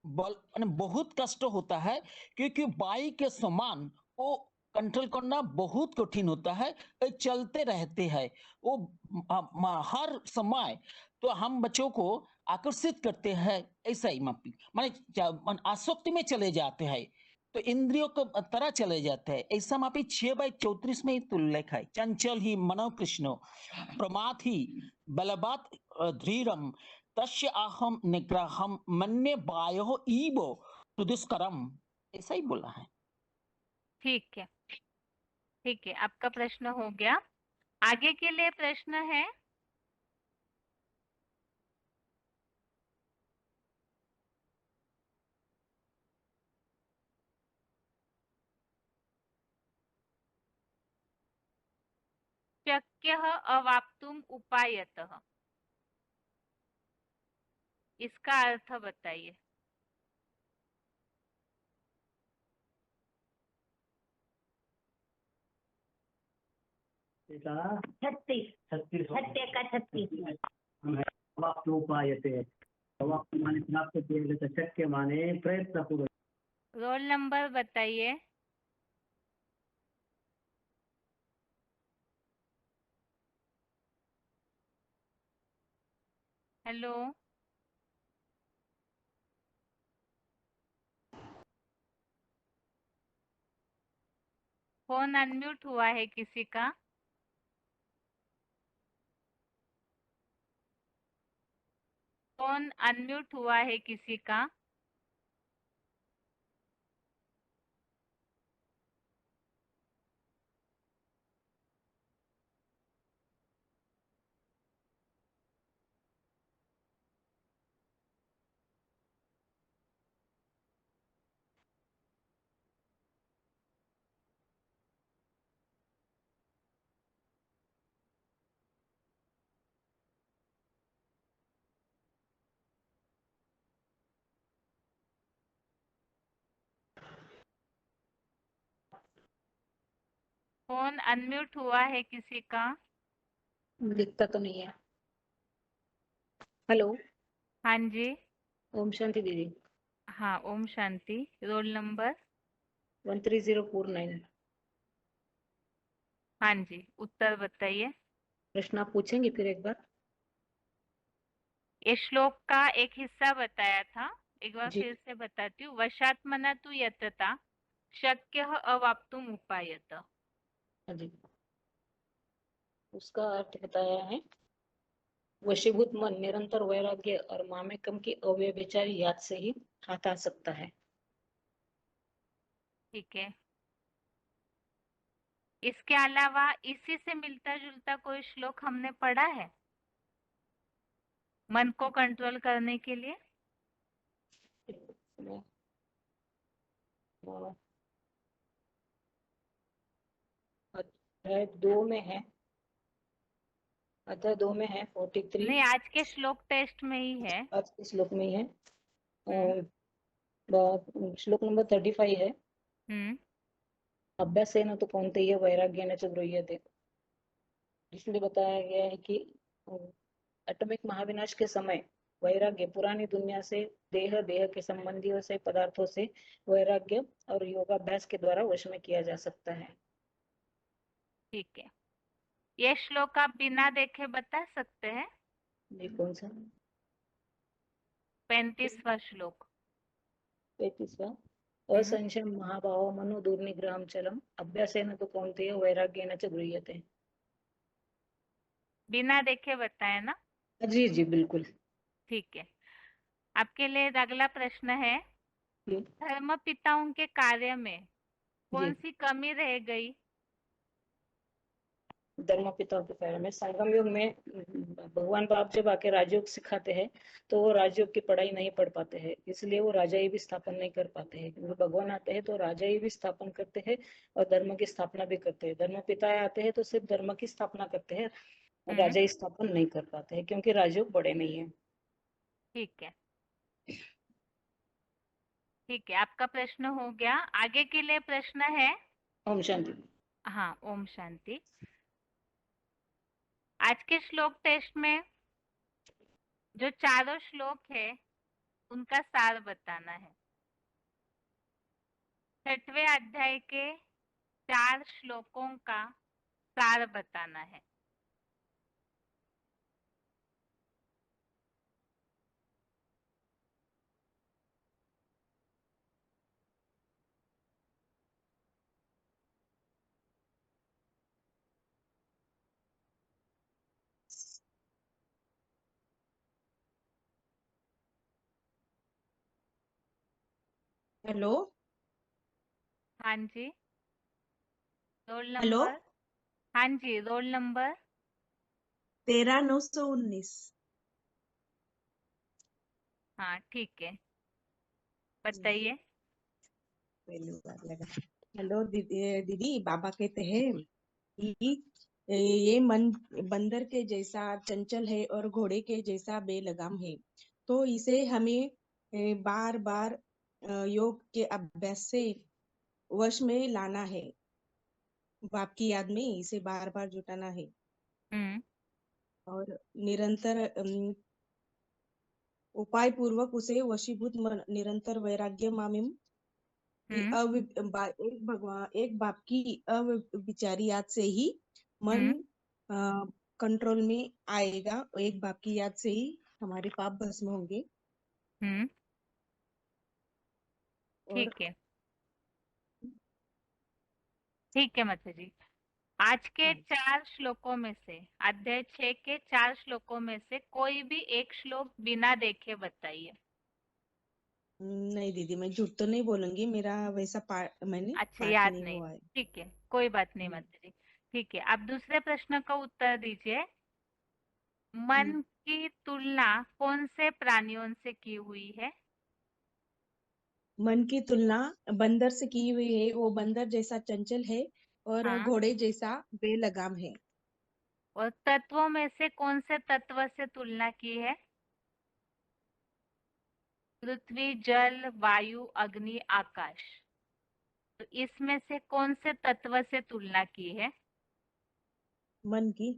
बहुत कष्ट होता है, क्योंकि वायु के समान वो कंट्रोल करना बहुत कठिन होता है। चलते रहते हैं वो हर समय, तो हम बच्चों को आकर्षित करते हैं, ऐसा ही माने आसक्ति में चले जाते हैं, तो इंद्रियों को तरह चले जाते हैं। ऐसा मापी 6/34 में ही तो उल्लेख है, चंचल ही मनो कृष्णो प्रमाथ ही बलवत धीरम तस्य अहम निग्रहम मन्ये वायो ईवो दुष्करम, ऐसा ही बोला है। ठीक है, ठीक है, आपका प्रश्न हो गया। आगे के लिए प्रश्न है? शक्यः अवाप्तुम उपायतः, इसका अर्थ बताइए। छत्तीस सत्य का 36 अवाप्तोपायते, अवाप्त माने प्राप्त किया गया, शक्य माने प्रयत्न पूर्वक। रोल नंबर बताइए। हेलो, फोन अनम्यूट हुआ है किसी का? फोन अनम्यूट हुआ है किसी का? फोन अनम्यूट हुआ है किसी का? दिखता तो नहीं है। हेलो। हाँ जी। ओम शांति दीदी। हाँ, ओम शांति। Roll number? 13049। हाँ जी, उत्तर बताइए। प्रश्न आप पूछेंगे फिर एक बार? ये श्लोक का एक हिस्सा बताया था, एक बार जी। फिर से बताती हूँ। वशात्मना तु यतता शक्यः अवाप्तुम उपायत। हाँ जी। उसका अर्थ बताया है, वशीभूत मन निरंतर वैराग्य और मामेकम की अव्यभिचारी याद से ही हटा सकता है। ठीक है। इसके अलावा इसी से मिलता जुलता कोई श्लोक हमने पढ़ा है मन को कंट्रोल करने के लिए? अध्याय 2 में है, अध्याय 2 में है 43। नहीं, आज के श्लोक टेस्ट में ही है। आज के श्लोक में ही है। हम्म। श्लोक नंबर 35 है। हम्म। अभ्यासेन तो कौन्तेय वैराग्येन च गृह्यते। इसलिए बताया गया है कि एटॉमिक महाविनाश के समय वैराग्य पुरानी दुनिया से, देह देह के संबंधियों से, पदार्थों से वैराग्य और योगाभ्यास के द्वारा वश में किया जा सकता है। ठीक है। ये श्लोक आप बिना देखे बता सकते हैं? ये कौन सा? 35वां श्लोक। 35वां। असंशय महाभाव मनो दुर्निग्रहम चलम अभ्यासेन तो कौन्तेय वैराग्येन च गृह्यते। बिना देखे बताए ना? जी जी बिल्कुल। ठीक है। आपके लिए अगला प्रश्न है, जी। धर्म पिताओं के कार्य में कौन जी। सी कमी रह गई? धर्म पिताओं के कार्य में संगम युग में भगवान बाप जब आके राजयोग सिखाते हैं तो वो राजयोग की पढ़ाई नहीं पढ़ पाते हैं, इसलिए वो राजाई भी स्थापन नहीं कर पाते हैं। क्योंकि भगवान आते हैं तो राजाई भी स्थापन करते हैं और धर्म की स्थापना भी करते हैं। धर्म पिता आते हैं तो सिर्फ धर्म की स्थापना करते हैं, राजाई स्थापन नहीं कर पाते हैं क्योंकि राजयोग बड़े नहीं है। ठीक है। ठीक है, आपका प्रश्न हो गया। आगे के लिए प्रश्न है। ओम शांति। हाँ, ओम शांति। आज के श्लोक टेस्ट में जो चारों श्लोक है उनका सार बताना है। 6वें अध्याय के 4 श्लोकों का सार बताना है। हेलो। हाँ जी। Role hello. नंबर? हाँ जी, रोल नंबर? 13919। हाँ, ठीक है, बताइए। पहली बार लगा। हेलो दीदी, बाबा कहते हैं कि ये मन बंदर के जैसा चंचल है और घोड़े के जैसा बेलगाम है, तो इसे हमें बार बार योग के अभ्यास से वश में लाना है। बाप की याद में इसे बार बार जुटाना है और निरंतर उपाय पूर्वक उसे वशीभूत निरंतर वैराग्य मामिम की एक बाप की अविचारी याद से ही मन कंट्रोल में आएगा। एक बाप की याद से ही हमारे पाप भस्म होंगे। ठीक है। ठीक है माता जी। आज के 4 श्लोकों में से, अध्याय 6 के 4 श्लोकों में से कोई भी एक श्लोक बिना देखे बताइए। नहीं दीदी, मैं झूठ तो नहीं बोलूंगी, मेरा वैसा मैंने अच्छा, पाठ याद नहीं नहीं। हुआ है। ठीक है, कोई बात नहीं माता जी। ठीक है, आप दूसरे प्रश्न का उत्तर दीजिए। मन की तुलना कौन से प्राणियों से की हुई है? मन की तुलना बंदर से की हुई है। वो बंदर जैसा चंचल है और घोड़े जैसा बेलगाम है। और तत्वों में से कौन से तत्व से तुलना की है? पृथ्वी, जल, वायु, अग्नि, आकाश। तो इसमें से कौन से तत्व से तुलना की है? मन की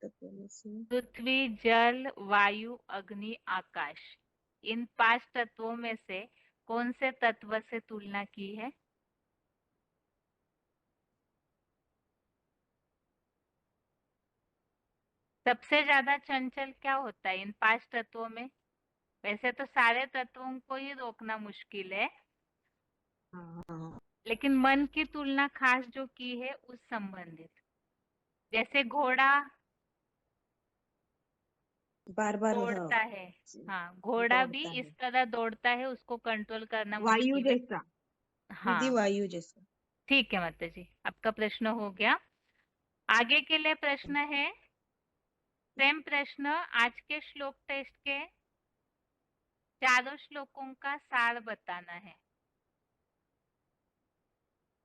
तत्वों में से पृथ्वी, जल, वायु, अग्नि, आकाश, इन 5 तत्वों में से कौन से तत्व से तुलना की है? सबसे ज्यादा चंचल क्या होता है इन 5 तत्वों में? वैसे तो सारे तत्वों को ही रोकना मुश्किल है, हाँ लेकिन मन की तुलना खास जो की है उस संबंधित। जैसे घोड़ा बार बार दौड़ता है, हाँ घोड़ा भी दौड़ता इस है, तरह दौड़ता है, उसको कंट्रोल करना वायु मुश्किल है। जैसा, दीदी हाँ वायु जैसा। ठीक है माता जी, आपका प्रश्न हो गया। आगे के लिए प्रश्न है, सेम प्रश्न, आज के श्लोक टेस्ट के चारों श्लोकों का सार बताना है।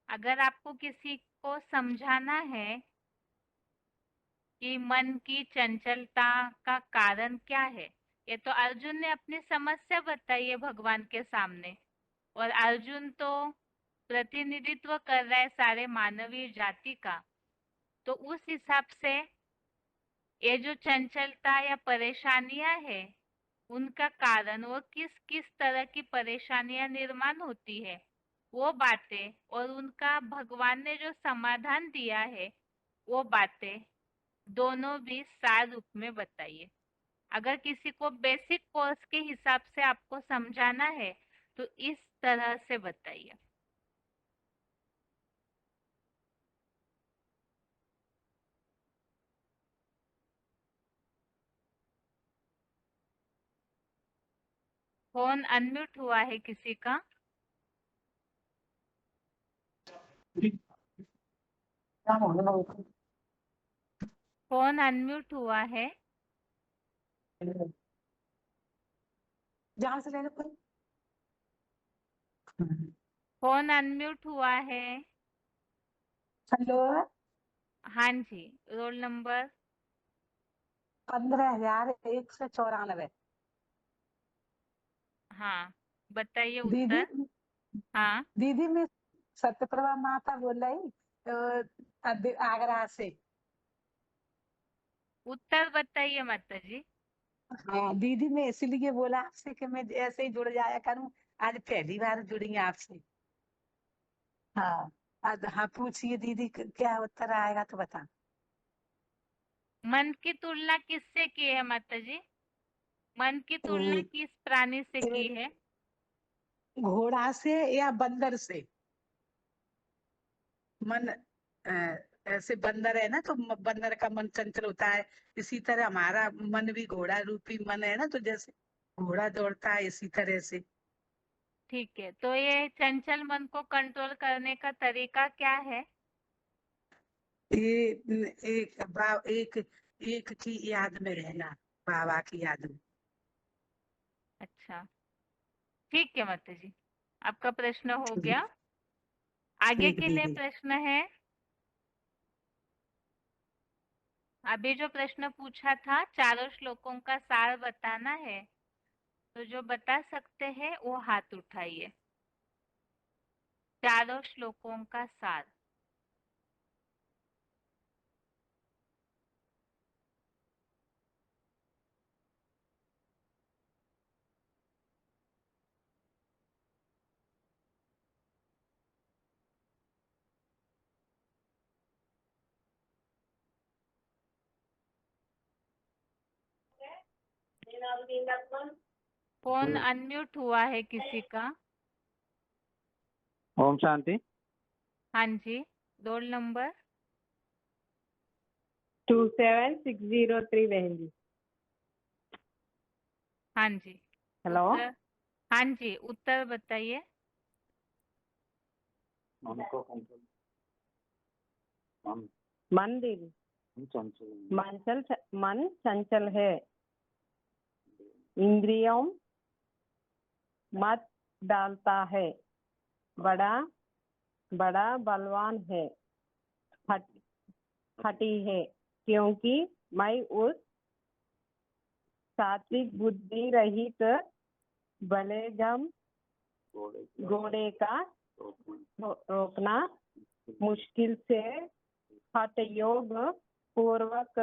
अगर आपको किसी को समझाना है कि मन की चंचलता का कारण क्या है, ये तो अर्जुन ने अपनी समस्या बताई है भगवान के सामने, और अर्जुन तो प्रतिनिधित्व कर रहा है सारे मानवीय जाति का, तो उस हिसाब से ये जो चंचलता या परेशानियां है उनका कारण और किस किस तरह की परेशानियां निर्माण होती है वो बातें, और उनका भगवान ने जो समाधान दिया है वो बातें, दोनों भी सार रूप में बताइए। अगर किसी को बेसिक कोर्स के हिसाब से आपको समझाना है तो इस तरह से बताइए। फोन अनम्यूट हुआ है किसी का? फोन अनम्यूट हुआ है? जहाँ से ले लो कोई। फोन अनम्यूट हुआ है? हेलो, हाँ जी, रोल नंबर 15,194। हाँ बताइए दीदी उत्तर। हाँ दीदी मैं सत्यप्रभा माता बोल रही आगरा से। उत्तर बताइए माता जी। हाँ दीदी मैं इसीलिए बोला आपसे कि मैं ऐसे ही जुड़ जाया करूं, आज पहली बार जुड़ी आपसे। हाँ हाँ पूछिए दीदी, क्या उत्तर आएगा तो बता। मन की तुलना किससे की है माता जी? मन की तुलना किस प्राणी से की है? घोड़ा से या बंदर से? मन ऐसे बंदर है ना, तो बंदर का मन चंचल होता है, इसी तरह हमारा मन भी घोड़ा रूपी मन है ना, तो जैसे घोड़ा दौड़ता है इसी तरह से। ठीक है, तो ये चंचल मन को कंट्रोल करने का तरीका क्या है? ये एक एक की याद में रहना, बाबा की याद में। अच्छा ठीक है माता जी, आपका प्रश्न हो ठीक गया। आगे ठीक के लिए दीदी। प्रश्न है, अभी जो प्रश्न पूछा था चारों श्लोकों का सार बताना है, तो जो बता सकते हैं वो हाथ उठाइए। चारों श्लोकों का सार। फोन अनम्यूट हुआ है किसी का? ओम शांति। हाँ जी, रोल नंबर 27603 बहन जी। हाँ जी। हेलो। उत्तर, हाँ जी उत्तर बताइए। मन दीदी, मन चंचल है, इंद्रियों मत डालता है, बड़ा बड़ा बलवान है, हठी है, क्योंकि मैं उस सात्विक बुद्धि रहित बलेगम घोड़े का रोकना मुश्किल से हठ योग पूर्वक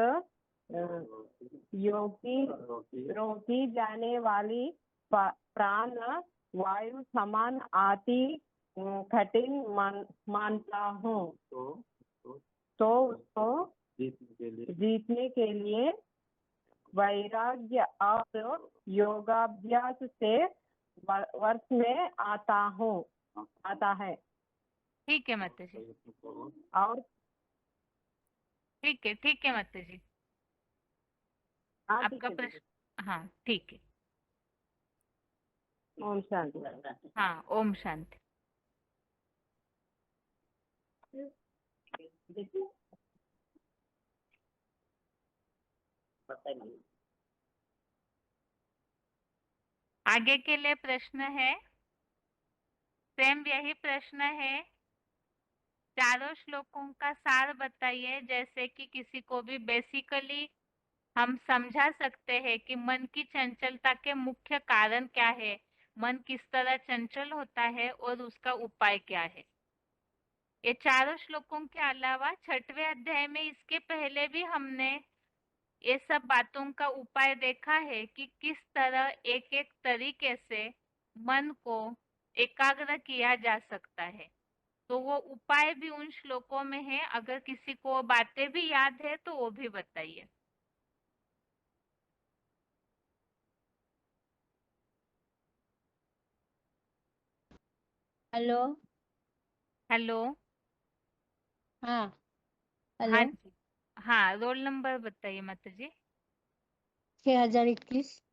रोकी जाने वाली प्राण वायु समान आती कठिन मानता हूँ। तो उसको जीतने के लिए वैराग्य और योगाभ्यास से वर्ष में आता है। ठीक है माता जी, और ठीक है माता जी, आपका प्रश्न, हाँ ठीक है। ओम शांति। हाँ ओम शांति। आगे के लिए प्रश्न है, सेम यही प्रश्न है। चारों श्लोकों का सार बताइए, जैसे कि किसी को भी बेसिकली हम समझा सकते हैं कि मन की चंचलता के मुख्य कारण क्या है, मन किस तरह चंचल होता है और उसका उपाय क्या है। ये चारों श्लोकों के अलावा 6वें अध्याय में इसके पहले भी हमने ये सब बातों का उपाय देखा है कि किस तरह एक एक तरीके से मन को एकाग्र किया जा सकता है। तो वो उपाय भी उन श्लोकों में है। अगर किसी को बातें भी याद है तो वो भी बताइए। हेलो। हेलो। हाँ हाँ हेलो। जी, हाँ रोल नंबर बताइए माता जी। 6021।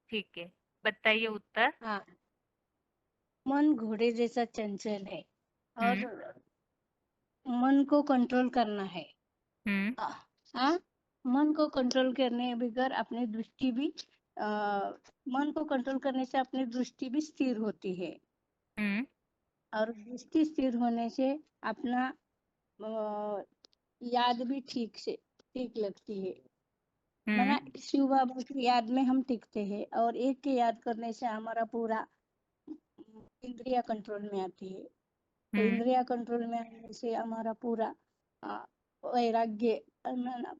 ठीक है, बताइए उत्तर। हाँ, मन घोड़े जैसा चंचल है और मन को कंट्रोल करना है। हाँ, मन को कंट्रोल करने बगैर अपनी दृष्टि भी मन को कंट्रोल करने से अपनी दृष्टि भी स्थिर होती है और दृष्टि स्थिर होने से अपना याद भी ठीक लगती है। माना शिव बाबा की याद में हम टिकते हैं और एक के याद करने से हमारा पूरा इंद्रिया कंट्रोल में आती है। तो इंद्रिया कंट्रोल में आने से हमारा पूरा वैराग्य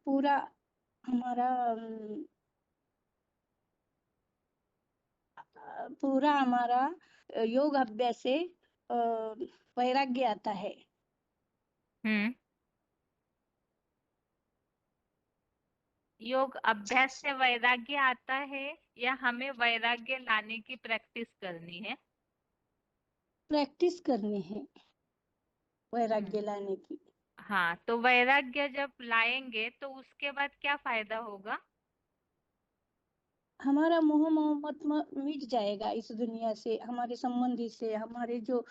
पूरा हमारा योग अभ्यास से वैराग्य आता है। योग अभ्यास से वैराग्य आता है या हमें वैराग्य लाने की प्रैक्टिस करनी है? प्रैक्टिस करनी है वैराग्य लाने की। हाँ, तो वैराग्य जब लाएंगे तो उसके बाद क्या फायदा होगा? हमारा मोह मोहब्बत मिट जाएगा इस दुनिया से, हमारे संबंधी से, हमारे जो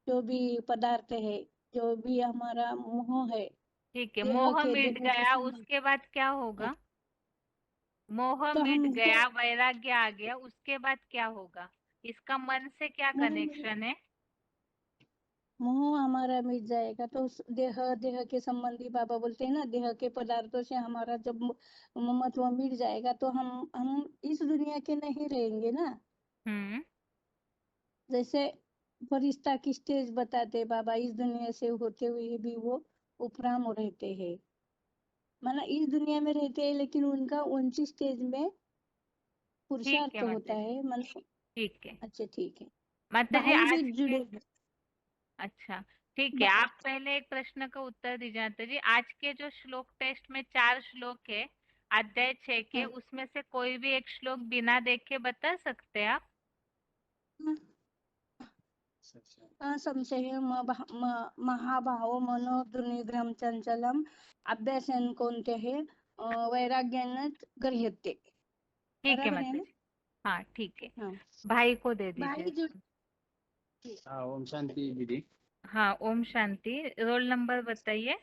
भी पदार्थ है, जो भी हमारा मोह है। ठीक है, मोह मिट गया, उसके बाद क्या होगा? मोह तो मिट गया, वैराग्य आ गया, उसके बाद क्या होगा? इसका मन से क्या कनेक्शन है? मोह हमारा मिट जाएगा तो देह के संबंधी बाबा बोलते हैं ना, देह के पदार्थों से हमारा जब ममत्व मिट जाएगा तो हम इस दुनिया के नहीं रहेंगे ना। जैसे फरिश्ता की स्टेज बताते बाबा, इस दुनिया से होते हुए भी वो उपराम रहते हैं। माना इस दुनिया में रहते हैं लेकिन उनका ऊंची स्टेज में पुरुषार्थ होता है। ठीक है, अच्छा ठीक है। माता जी भाई आज भी जुड़े। अच्छा ठीक है, आप पहले एक प्रश्न का उत्तर दीजिए माता जी। आज के जो श्लोक टेस्ट में 4 श्लोक है अध्याय 6 के, उसमें से कोई भी एक श्लोक बिना देखे बता सकते हैं आप? संशय महाभाव मनो दुर्निग्रहम चंचलम अभ्यासन कोणते है वैराग्यान गृह्यते। ठीक है माता जी, हाँ ठीक है। भाई को दे दीजिए। ओम शांति दीदी। हाँ ओम शांति। रोल नंबर बताइए।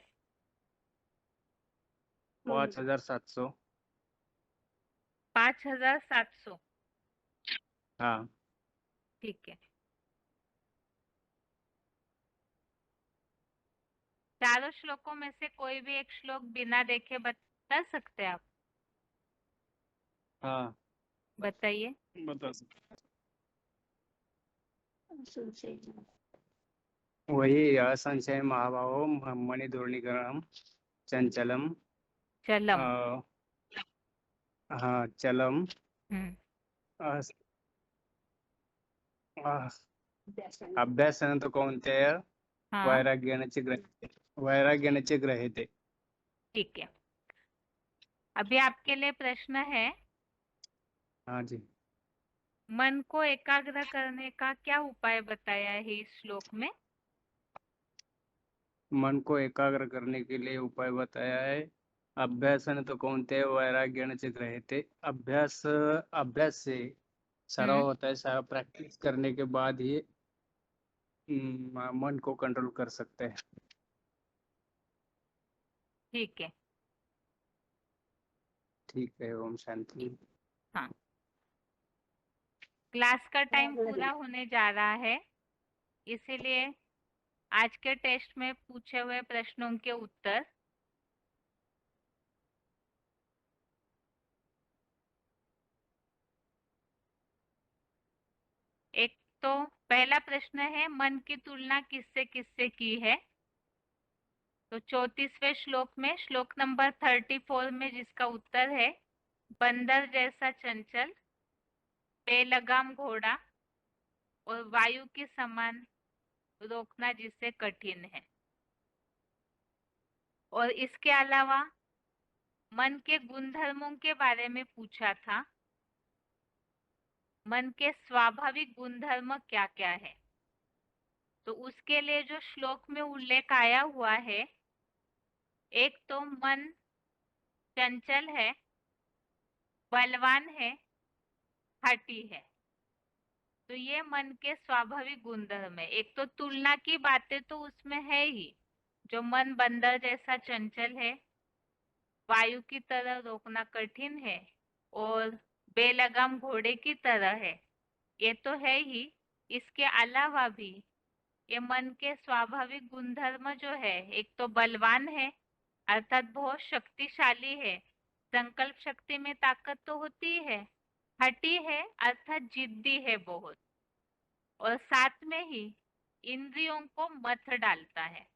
5700। 5700। हाँ ठीक है। चारों श्लोकों में से कोई भी एक श्लोक बिना देखे बता सकते हैं आप? हाँ बताइए। बता सकते। वही असंशय महाभाव मणिदूर्णिकरणम चंचलम चलम। हाँ चलम हम्म। अभ्यासन तो कौन्तेय हाँ वैराग्याने गृहीते। ठीक है। अभी आपके लिए प्रश्न है, हाँ जी। मन को एकाग्र करने का क्या उपाय बताया है इस श्लोक में? मन को एकाग्र करने के लिए उपाय बताया है, अभ्यासन तो कौन्तेय वैराग्याने गृहीते। अभ्यास अभ्यास से सारा होता है, सारा प्रैक्टिस करने के बाद ही मन को कंट्रोल कर सकते हैं। ठीक है। ठीक है, ओम शांति। हाँ, क्लास का टाइम पूरा होने जा रहा है, इसीलिए आज के टेस्ट में पूछे हुए प्रश्नों के उत्तर एक तो पहला प्रश्न है, मन की तुलना किससे किससे की है? तो 34वें श्लोक में श्लोक नंबर 34 में जिसका उत्तर है, बंदर जैसा चंचल, बेलगाम घोड़ा और वायु के समान रोकना जिससे कठिन है। और इसके अलावा मन के गुणधर्मों के बारे में पूछा था, मन के स्वाभाविक गुणधर्म क्या क्या है? तो उसके लिए जो श्लोक में उल्लेख आया हुआ है, एक तो मन चंचल है, बलवान है, हठी है। तो ये मन के स्वाभाविक गुणधर्म है। एक तो तुलना की बातें तो उसमें है ही, जो मन बंदर जैसा चंचल है, वायु की तरह रोकना कठिन है और बेलगाम घोड़े की तरह है, ये तो है ही। इसके अलावा भी ये मन के स्वाभाविक गुणधर्म जो है, एक तो बलवान है अर्थात बहुत शक्तिशाली है, संकल्प शक्ति में ताकत तो होती है, हठी है अर्थात जिद्दी है बहुत, और साथ में ही इंद्रियों को मत डालता है।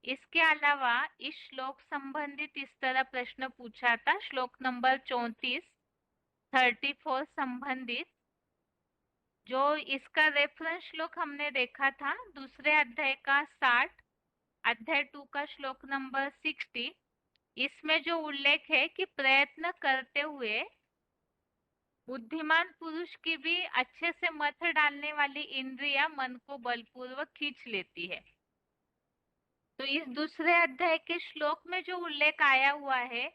इसके अलावा इस श्लोक संबंधित इस तरह प्रश्न पूछा था, श्लोक नंबर 34 संबंधित, जो इसका रेफरेंस श्लोक हमने देखा था दूसरे अध्याय का 60, अध्याय 2 का श्लोक नंबर 60। इसमें जो उल्लेख है कि प्रयत्न करते हुए बुद्धिमान पुरुष की भी अच्छे से मत डालने वाली इंद्रियां मन को बलपूर्वक खींच लेती है। तो इस दूसरे अध्याय के श्लोक में जो उल्लेख आया हुआ है,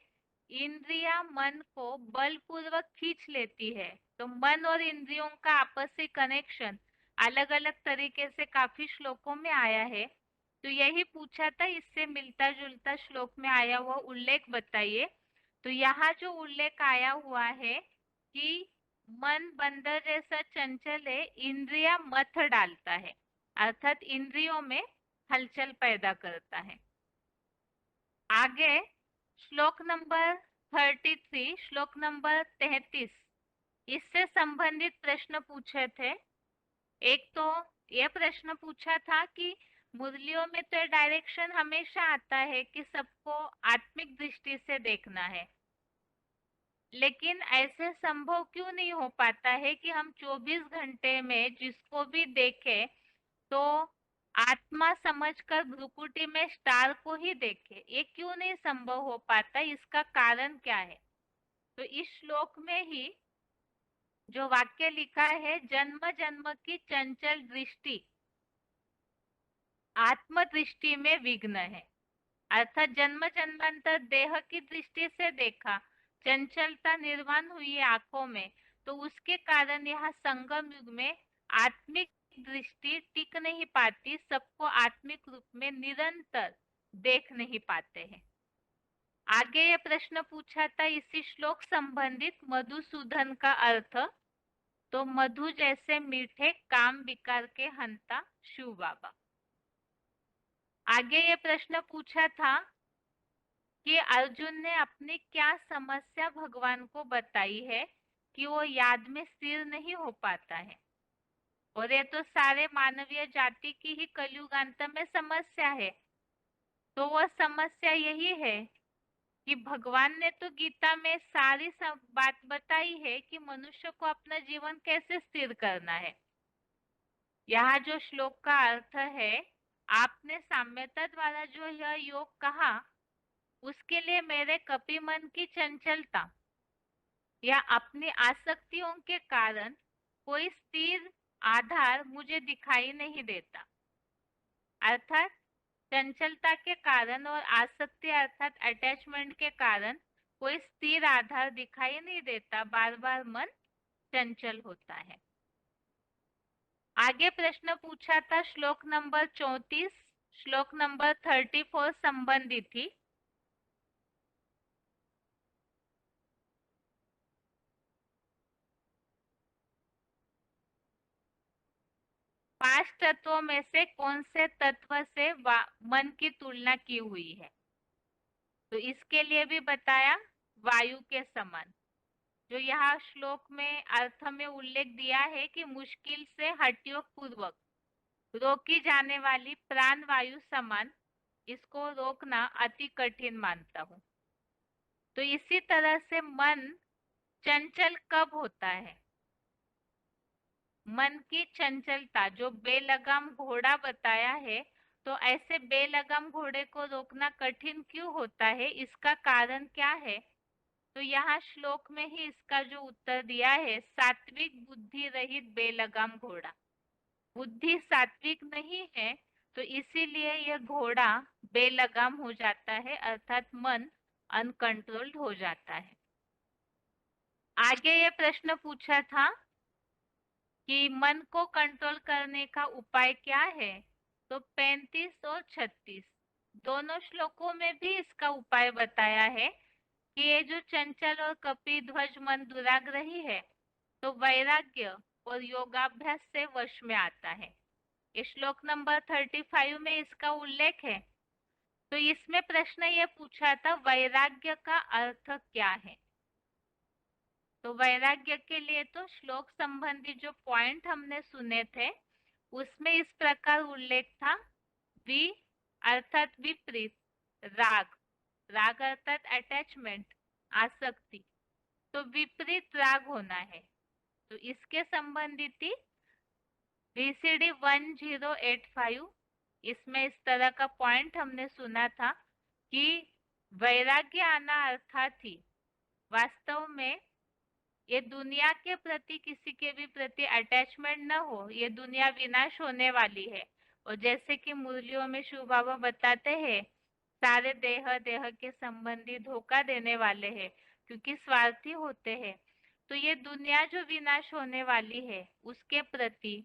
इंद्रियां मन को बलपूर्वक खींच लेती है, तो मन और इंद्रियों का आपसी कनेक्शन अलग अलग तरीके से काफी श्लोकों में आया है। तो यही पूछा था, इससे मिलता जुलता श्लोक में आया हुआ उल्लेख बताइए। तो यहाँ जो उल्लेख आया हुआ है कि मन बंदर जैसा चंचल है, इंद्रिया मत डालता है अर्थात इंद्रियों में हलचल पैदा करता है। आगे श्लोक नंबर 33, श्लोक नंबर 33, इससे संबंधित प्रश्न पूछे थे। एक तो यह प्रश्न पूछा था कि मुरलियों में तो डायरेक्शन हमेशा आता है कि सबको आत्मिक दृष्टि से देखना है, लेकिन ऐसे संभव क्यों नहीं हो पाता है कि हम 24 घंटे में जिसको भी देखें तो आत्मा समझकर भ्रुकुटी में स्टार को ही देखे? ये क्यों नहीं संभव हो पाता, इसका कारण क्या है? तो इस श्लोक में ही जो वाक्य लिखा है, जन्म जन्म की चंचल दृष्टि आत्म दृष्टि में विघ्न है, अर्थात जन्म जन्मांतर देह की दृष्टि से देखा, चंचलता निर्माण हुई है आंखों में, तो उसके कारण यहाँ संगम युग में आत्मिक दृष्टि टिक नहीं पाती, सबको आत्मिक रूप में निरंतर देख नहीं पाते हैं। आगे ये प्रश्न पूछा था इसी श्लोक संबंधित, मधुसूदन का अर्थ, तो मधु जैसे मीठे काम विकार के हंता शिव बाबा। आगे ये प्रश्न पूछा था कि अर्जुन ने अपनी क्या समस्या भगवान को बताई है कि वो याद में स्थिर नहीं हो पाता है, और ये तो सारे मानवीय जाति की ही कलयुगांत में समस्या है। तो वह समस्या यही है कि भगवान ने तो गीता में सारी सब बात बताई है कि मनुष्य को अपना जीवन कैसे स्थिर करना है। यहाँ जो श्लोक का अर्थ है, आपने साम्यता द्वारा जो यह योग कहा, उसके लिए मेरे कपि मन की चंचलता या अपनी आसक्तियों के कारण कोई स्थिर आधार मुझे दिखाई नहीं देता। अर्थात चंचलता के कारण और आसक्ति अर्थात अटैचमेंट के कारण कोई स्थिर आधार दिखाई नहीं देता, बार बार मन चंचल होता है। आगे प्रश्न पूछा था श्लोक नंबर 34, श्लोक नंबर 34 संबंधी थी। पांच तत्वों में से कौन से तत्व से मन की तुलना की हुई है? तो इसके लिए भी बताया वायु के समान। जो यहाँ श्लोक में अर्थ में उल्लेख दिया है कि मुश्किल से हठयोग पूर्वक रोकी जाने वाली प्राण वायु समान, इसको रोकना अति कठिन मानता हूँ। तो इसी तरह से मन चंचल कब होता है? मन की चंचलता जो बेलगाम घोड़ा बताया है, तो ऐसे बेलगाम घोड़े को रोकना कठिन क्यों होता है, इसका कारण क्या है? तो यहाँ श्लोक में ही इसका जो उत्तर दिया है, सात्विक बुद्धि रहित बेलगाम घोड़ा। बुद्धि सात्विक नहीं है तो इसीलिए यह घोड़ा बेलगाम हो जाता है, अर्थात मन अनकंट्रोल्ड हो जाता है। आगे ये प्रश्न पूछा था कि मन को कंट्रोल करने का उपाय क्या है? तो 35 और 36 दोनों श्लोकों में भी इसका उपाय बताया है कि ये जो चंचल और कपि ध्वज मन दुराग्रही है, तो वैराग्य और योगाभ्यास से वश में आता है। ये श्लोक नंबर 35 में इसका उल्लेख है। तो इसमें प्रश्न ये पूछा था वैराग्य का अर्थ क्या है? तो वैराग्य के लिए तो श्लोक संबंधी जो पॉइंट हमने सुने थे, उसमें इस प्रकार उल्लेख था, वि अर्थात विपरीत, राग, राग अर्थात अटैचमेंट, आसक्ति, तो विपरीत राग होना है। तो इसके संबंधित थी VCD 1085, इसमें इस तरह का पॉइंट हमने सुना था कि वैराग्य आना अर्थात ही वास्तव में ये दुनिया के प्रति किसी के भी प्रति अटैचमेंट न हो, ये दुनिया विनाश होने वाली है। और जैसे कि मुरलियों में शिव बाबा बताते हैं, सारे देह के संबंधी धोखा देने वाले हैं क्योंकि स्वार्थी होते हैं। तो ये दुनिया जो विनाश होने वाली है, उसके प्रति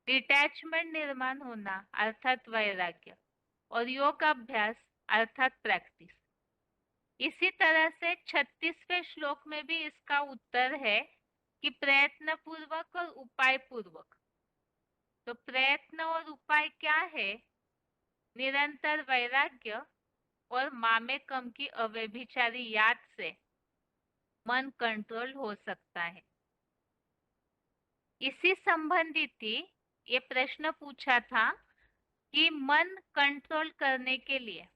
डिटैचमेंट निर्माण होना अर्थात वैराग्य, और योग अभ्यास अर्थात प्रैक्टिस। इसी तरह से 36वें श्लोक में भी इसका उत्तर है कि प्रयत्न पूर्वक और उपाय पूर्वक। तो प्रयत्न और उपाय क्या है? निरंतर वैराग्य और मामेकम की अव्यभिचारी याद से मन कंट्रोल हो सकता है। इसी संबंधित ही ये प्रश्न पूछा था कि मन कंट्रोल करने के लिए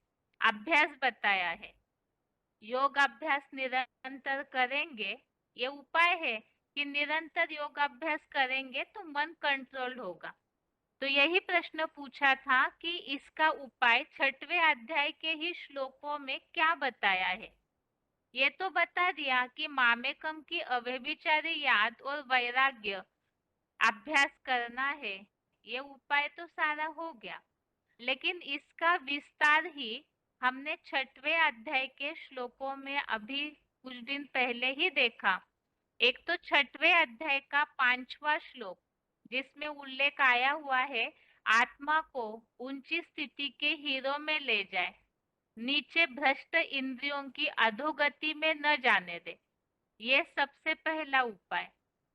अभ्यास बताया है, योग अभ्यास निरंतर करेंगे, ये उपाय है कि निरंतर योग अभ्यास करेंगे तो मन कंट्रोल होगा। तो यही प्रश्न पूछा था कि इसका उपाय 6वें अध्याय के ही श्लोकों में क्या बताया है। ये तो बता दिया कि मामेकम की अव्यभिचारी याद और वैराग्य अभ्यास करना है, ये उपाय तो सारा हो गया, लेकिन इसका विस्तार ही हमने 6वें अध्याय के श्लोकों में अभी कुछ दिन पहले ही देखा। एक तो 6वें अध्याय का 5वां श्लोक, जिसमें उल्लेख आया हुआ है, आत्मा को ऊंची स्थिति के हीरो में ले जाए, नीचे भ्रष्ट इंद्रियों की अधोगति में न जाने दे। ये सबसे पहला उपाय,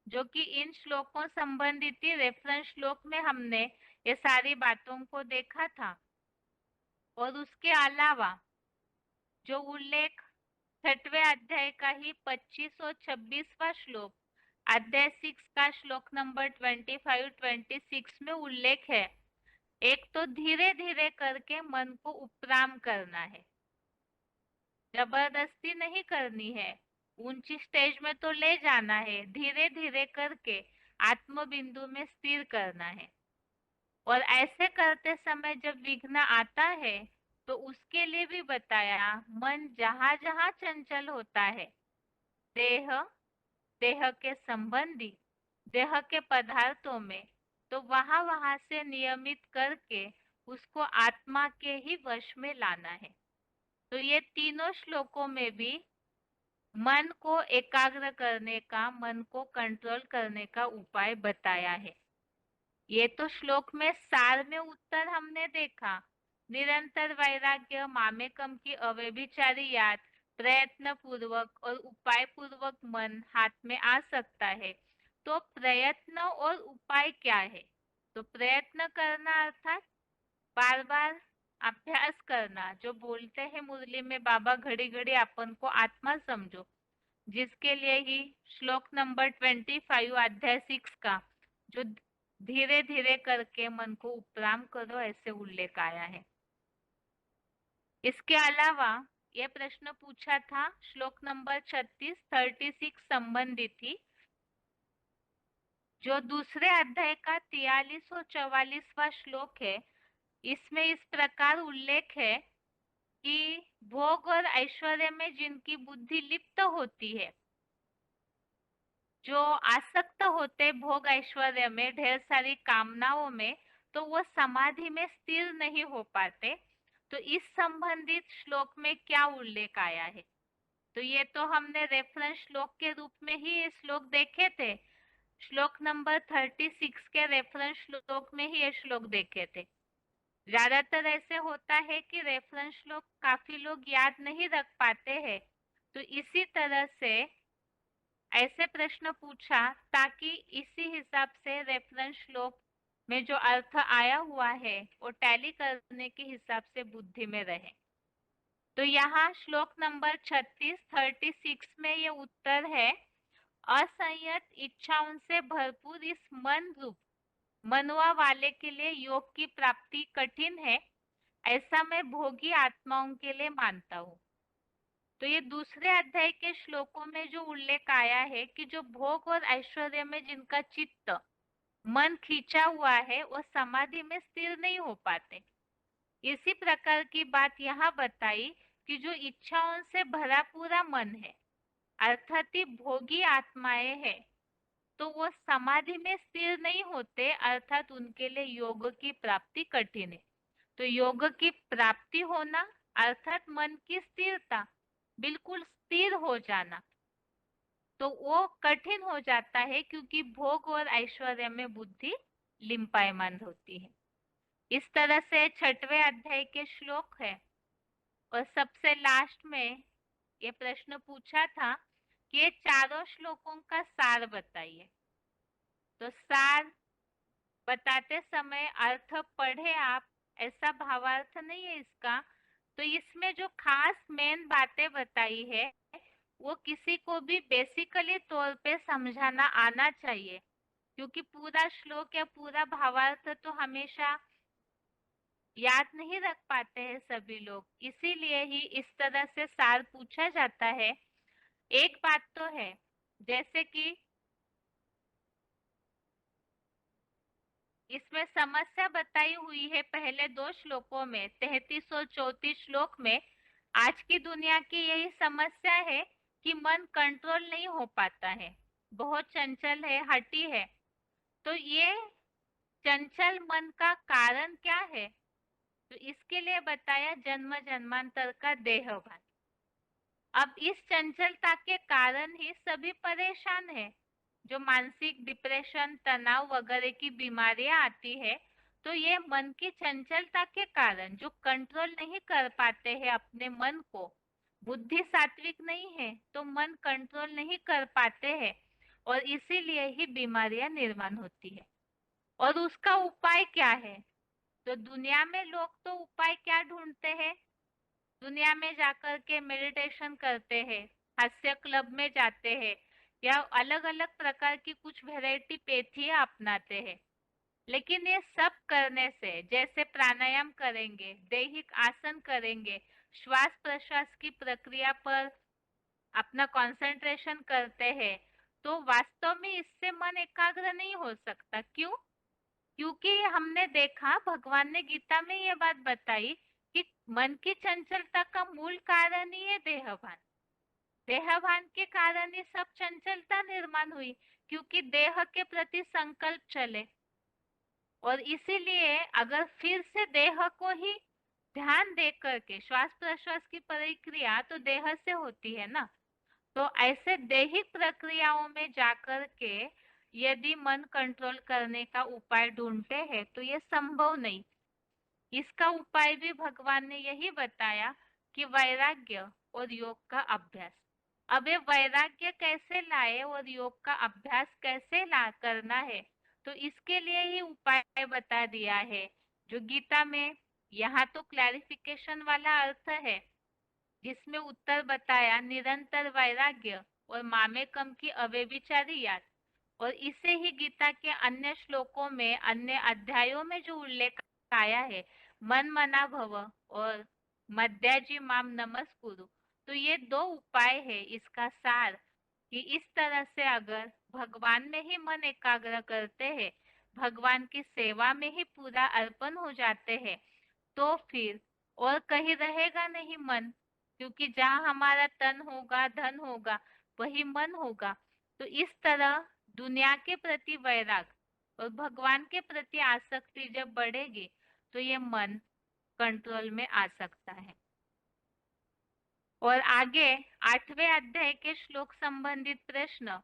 जो कि इन श्लोकों संबंधित रेफरेंस श्लोक में हमने ये सारी बातों को देखा था। और उसके अलावा जो उल्लेख 6वें अध्याय का ही 25 और 26वां श्लोक, अध्याय 6 का श्लोक नंबर 25-26 में उल्लेख है, एक तो धीरे धीरे करके मन को उपराम करना है। जबरदस्ती नहीं करनी है, ऊंची स्टेज में तो ले जाना है, धीरे धीरे करके आत्म बिंदु में स्थिर करना है। और ऐसे करते समय जब विघ्न आता है तो उसके लिए भी बताया, मन जहां जहां चंचल होता है, देह, देह के संबंधी, देह के पदार्थों में, तो वहां वहां से नियमित करके उसको आत्मा के ही वश में लाना है। तो ये तीनों श्लोकों में भी मन को एकाग्र करने का, मन को कंट्रोल करने का उपाय बताया है। ये तो श्लोक में सार में उत्तर हमने देखा। निरंतर वैराग्य, मामेकम की अव्यभिचारी याद, प्रयत्न पूर्वक और उपाय पूर्वक मन हाथ में आ सकता है। तो प्रयत्न और उपाय क्या है? तो प्रयत्न करना अर्थात बार बार अभ्यास करना, जो बोलते हैं मुरली में बाबा, घड़ी घड़ी अपन को आत्मा समझो, जिसके लिए ही श्लोक नंबर 25 अध्याय 6 का, जो धीरे धीरे करके मन को उपराम करो, ऐसे उल्लेख आया है। इसके अलावा यह प्रश्न पूछा था श्लोक नंबर 36 संबंधित थी, जो दूसरे अध्याय का 43 और 44वां श्लोक है। इसमें इस प्रकार उल्लेख है कि भोग और ऐश्वर्य में जिनकी बुद्धि लिप्त होती है, जो आसक्त होते भोग ऐश्वर्य में, ढेर सारी कामनाओं में, तो वो समाधि में स्थिर नहीं हो पाते। तो इस संबंधित श्लोक में क्या उल्लेख आया है? तो ये तो हमने रेफरेंस श्लोक के रूप में ही ये श्लोक देखे थे। श्लोक नंबर 36 के रेफरेंस श्लोक में ही ये श्लोक देखे थे। ज्यादातर ऐसे होता है कि रेफरेंस श्लोक काफी लोग याद नहीं रख पाते हैं, तो इसी तरह से ऐसे प्रश्न पूछा ताकि इसी हिसाब से रेफरेंस श्लोक में जो अर्थ आया हुआ है वो टैली करने के हिसाब से बुद्धि में रहे। तो यहाँ श्लोक नंबर 36 में ये उत्तर है, असंयत इच्छाओं से भरपूर इस मन रूप मनवा वाले के लिए योग की प्राप्ति कठिन है, ऐसा मैं भोगी आत्माओं के लिए मानता हूँ। तो ये दूसरे अध्याय के श्लोकों में जो उल्लेख आया है कि जो भोग और ऐश्वर्य में जिनका चित्त, मन खींचा हुआ है, वो समाधि में स्थिर नहीं हो पाते। इसी प्रकार की बात यहाँ बताई कि जो इच्छाओं से भरा पूरा मन है, अर्थात भोगी आत्माएं हैं, तो वो समाधि में स्थिर नहीं होते, अर्थात उनके लिए योग की प्राप्ति कठिन है। तो योग की प्राप्ति होना अर्थात मन की स्थिरता, बिल्कुल स्थिर हो जाना, तो वो कठिन हो जाता है क्योंकि भोग और ऐश्वर्य में बुद्धि लिम्पायमान होती है। इस तरह से 6वें अध्याय के श्लोक है। और सबसे लास्ट में ये प्रश्न पूछा था कि ये चारों श्लोकों का सार बताइए। तो सार बताते समय अर्थ पढ़े आप, ऐसा भावार्थ नहीं है इसका। तो इसमें जो खास मेन बातें बताई है वो किसी को भी बेसिकली तौर पे समझाना आना चाहिए, क्योंकि पूरा श्लोक या पूरा भावार्थ तो हमेशा याद नहीं रख पाते हैं सभी लोग, इसीलिए ही इस तरह से सार पूछा जाता है। एक बात तो है, जैसे कि इसमें समस्या बताई हुई है पहले 2 श्लोकों में, 33 और 34 श्लोक में। आज की दुनिया की यही समस्या है कि मन कंट्रोल नहीं हो पाता है, बहुत चंचल है, हठी है। तो ये चंचल मन का कारण क्या है? तो इसके लिए बताया जन्म जन्मांतर का देहभान। अब इस चंचलता के कारण ही सभी परेशान है। जो मानसिक डिप्रेशन, तनाव वगैरह की बीमारियां आती है, तो ये मन की चंचलता के कारण, जो कंट्रोल नहीं कर पाते हैं अपने मन को, बुद्धि सात्विक नहीं है तो मन कंट्रोल नहीं कर पाते हैं, और इसीलिए ही बीमारियां निर्माण होती है। और उसका उपाय क्या है? तो दुनिया में लोग तो उपाय क्या ढूंढते हैं? दुनिया में जाकर के मेडिटेशन करते हैं, हास्य क्लब में जाते हैं, या अलग अलग प्रकार की कुछ वैरायटी पैथियां अपनाते हैं। लेकिन ये सब करने से, जैसे प्राणायाम करेंगे, दैहिक आसन करेंगे, श्वास प्रश्वास की प्रक्रिया पर अपना कंसंट्रेशन करते हैं तो वास्तव में इससे मन एकाग्र नहीं हो सकता। क्यों? क्योंकि हमने देखा, भगवान ने गीता में ये बात बताई कि मन की चंचलता का मूल कारण ही है देहभान। देहभान के कारण ही सब चंचलता निर्माण हुई, क्योंकि देह के प्रति संकल्प चले। और इसीलिए अगर फिर से देह को ही ध्यान दे करके श्वास प्रश्वास की प्रक्रिया तो देह से होती है ना, तो ऐसे दैहिक प्रक्रियाओं में जाकर के यदि मन कंट्रोल करने का उपाय ढूंढते हैं तो ये संभव नहीं। इसका उपाय भी भगवान ने यही बताया कि वैराग्य और योग का अभ्यास। अब ये वैराग्य कैसे लाए और योग का अभ्यास कैसे करना है, तो इसके लिए ही उपाय बता दिया है जो गीता में, यहाँ तो क्लैरिफिकेशन वाला अर्थ है जिसमें उत्तर बताया निरंतर वैराग्य और मामेकम की अव्यभिचारी याद। और इसे ही गीता के अन्य श्लोकों में, अन्य अध्यायों में जो उल्लेख आया है, मन मना भव और मध्याजी माम नमस्कुरु, तो ये दो उपाय है इसका सार कि इस तरह से अगर भगवान में ही मन एकाग्र करते हैं, भगवान की सेवा में ही पूरा अर्पण हो जाते हैं, तो फिर और कहीं रहेगा नहीं मन, क्योंकि जहाँ हमारा तन होगा, धन होगा, वही मन होगा। तो इस तरह दुनिया के प्रति वैराग और भगवान के प्रति आसक्ति जब बढ़ेगी तो ये मन कंट्रोल में आ सकता है। और आगे 8वें अध्याय के श्लोक संबंधित प्रश्न,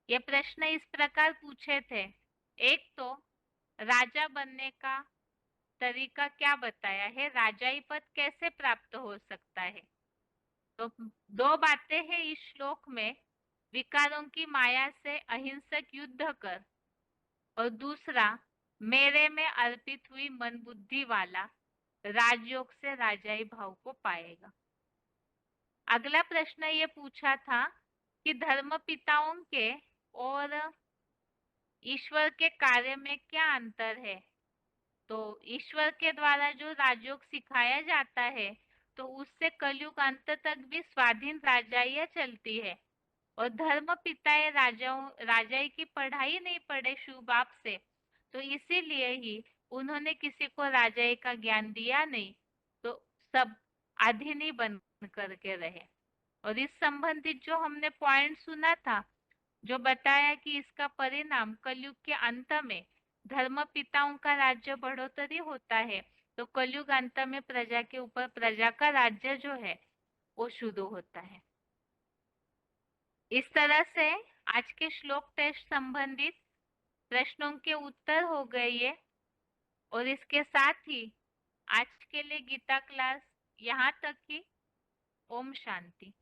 ये प्रश्न इस प्रकार पूछे थे। एक तो राजा बनने का तरीका क्या बताया है, राजाई पद कैसे प्राप्त हो सकता है। तो दो बातें हैं इस श्लोक में, विकारों की माया से अहिंसक युद्ध कर, और दूसरा मेरे में अर्पित हुई मन बुद्धि वाला राजयोग से राजाई भाव को पाएगा। अगला प्रश्न ये पूछा था कि धर्म पिताओं के और ईश्वर के कार्य में क्या अंतर है। तो ईश्वर के द्वारा जो राजयोग सिखाया जाता है तो उससे कलयुग अंत तक भी स्वाधीन राजाइयाँ चलती है, और धर्म पिताएं राजाई की पढ़ाई नहीं पढ़े शुभ बाप से, तो इसीलिए ही उन्होंने किसी को राजाई का ज्ञान दिया नहीं, तो सब अधीन ही बन करके रहे। और इस संबंधित जो हमने पॉइंट सुना था, जो बताया कि इसका परिणाम कलयुग के अंत में धर्म पिताओं का राज्य बढ़ोतरी होता है, तो कलयुग अंत में प्रजा के ऊपर प्रजा का राज्य जो है वो शुरू होता है। इस तरह से आज के श्लोक टेस्ट संबंधित प्रश्नों के उत्तर हो गए ये, और इसके साथ ही आज के लिए गीता क्लास यहाँ तक ही। ओम शांति।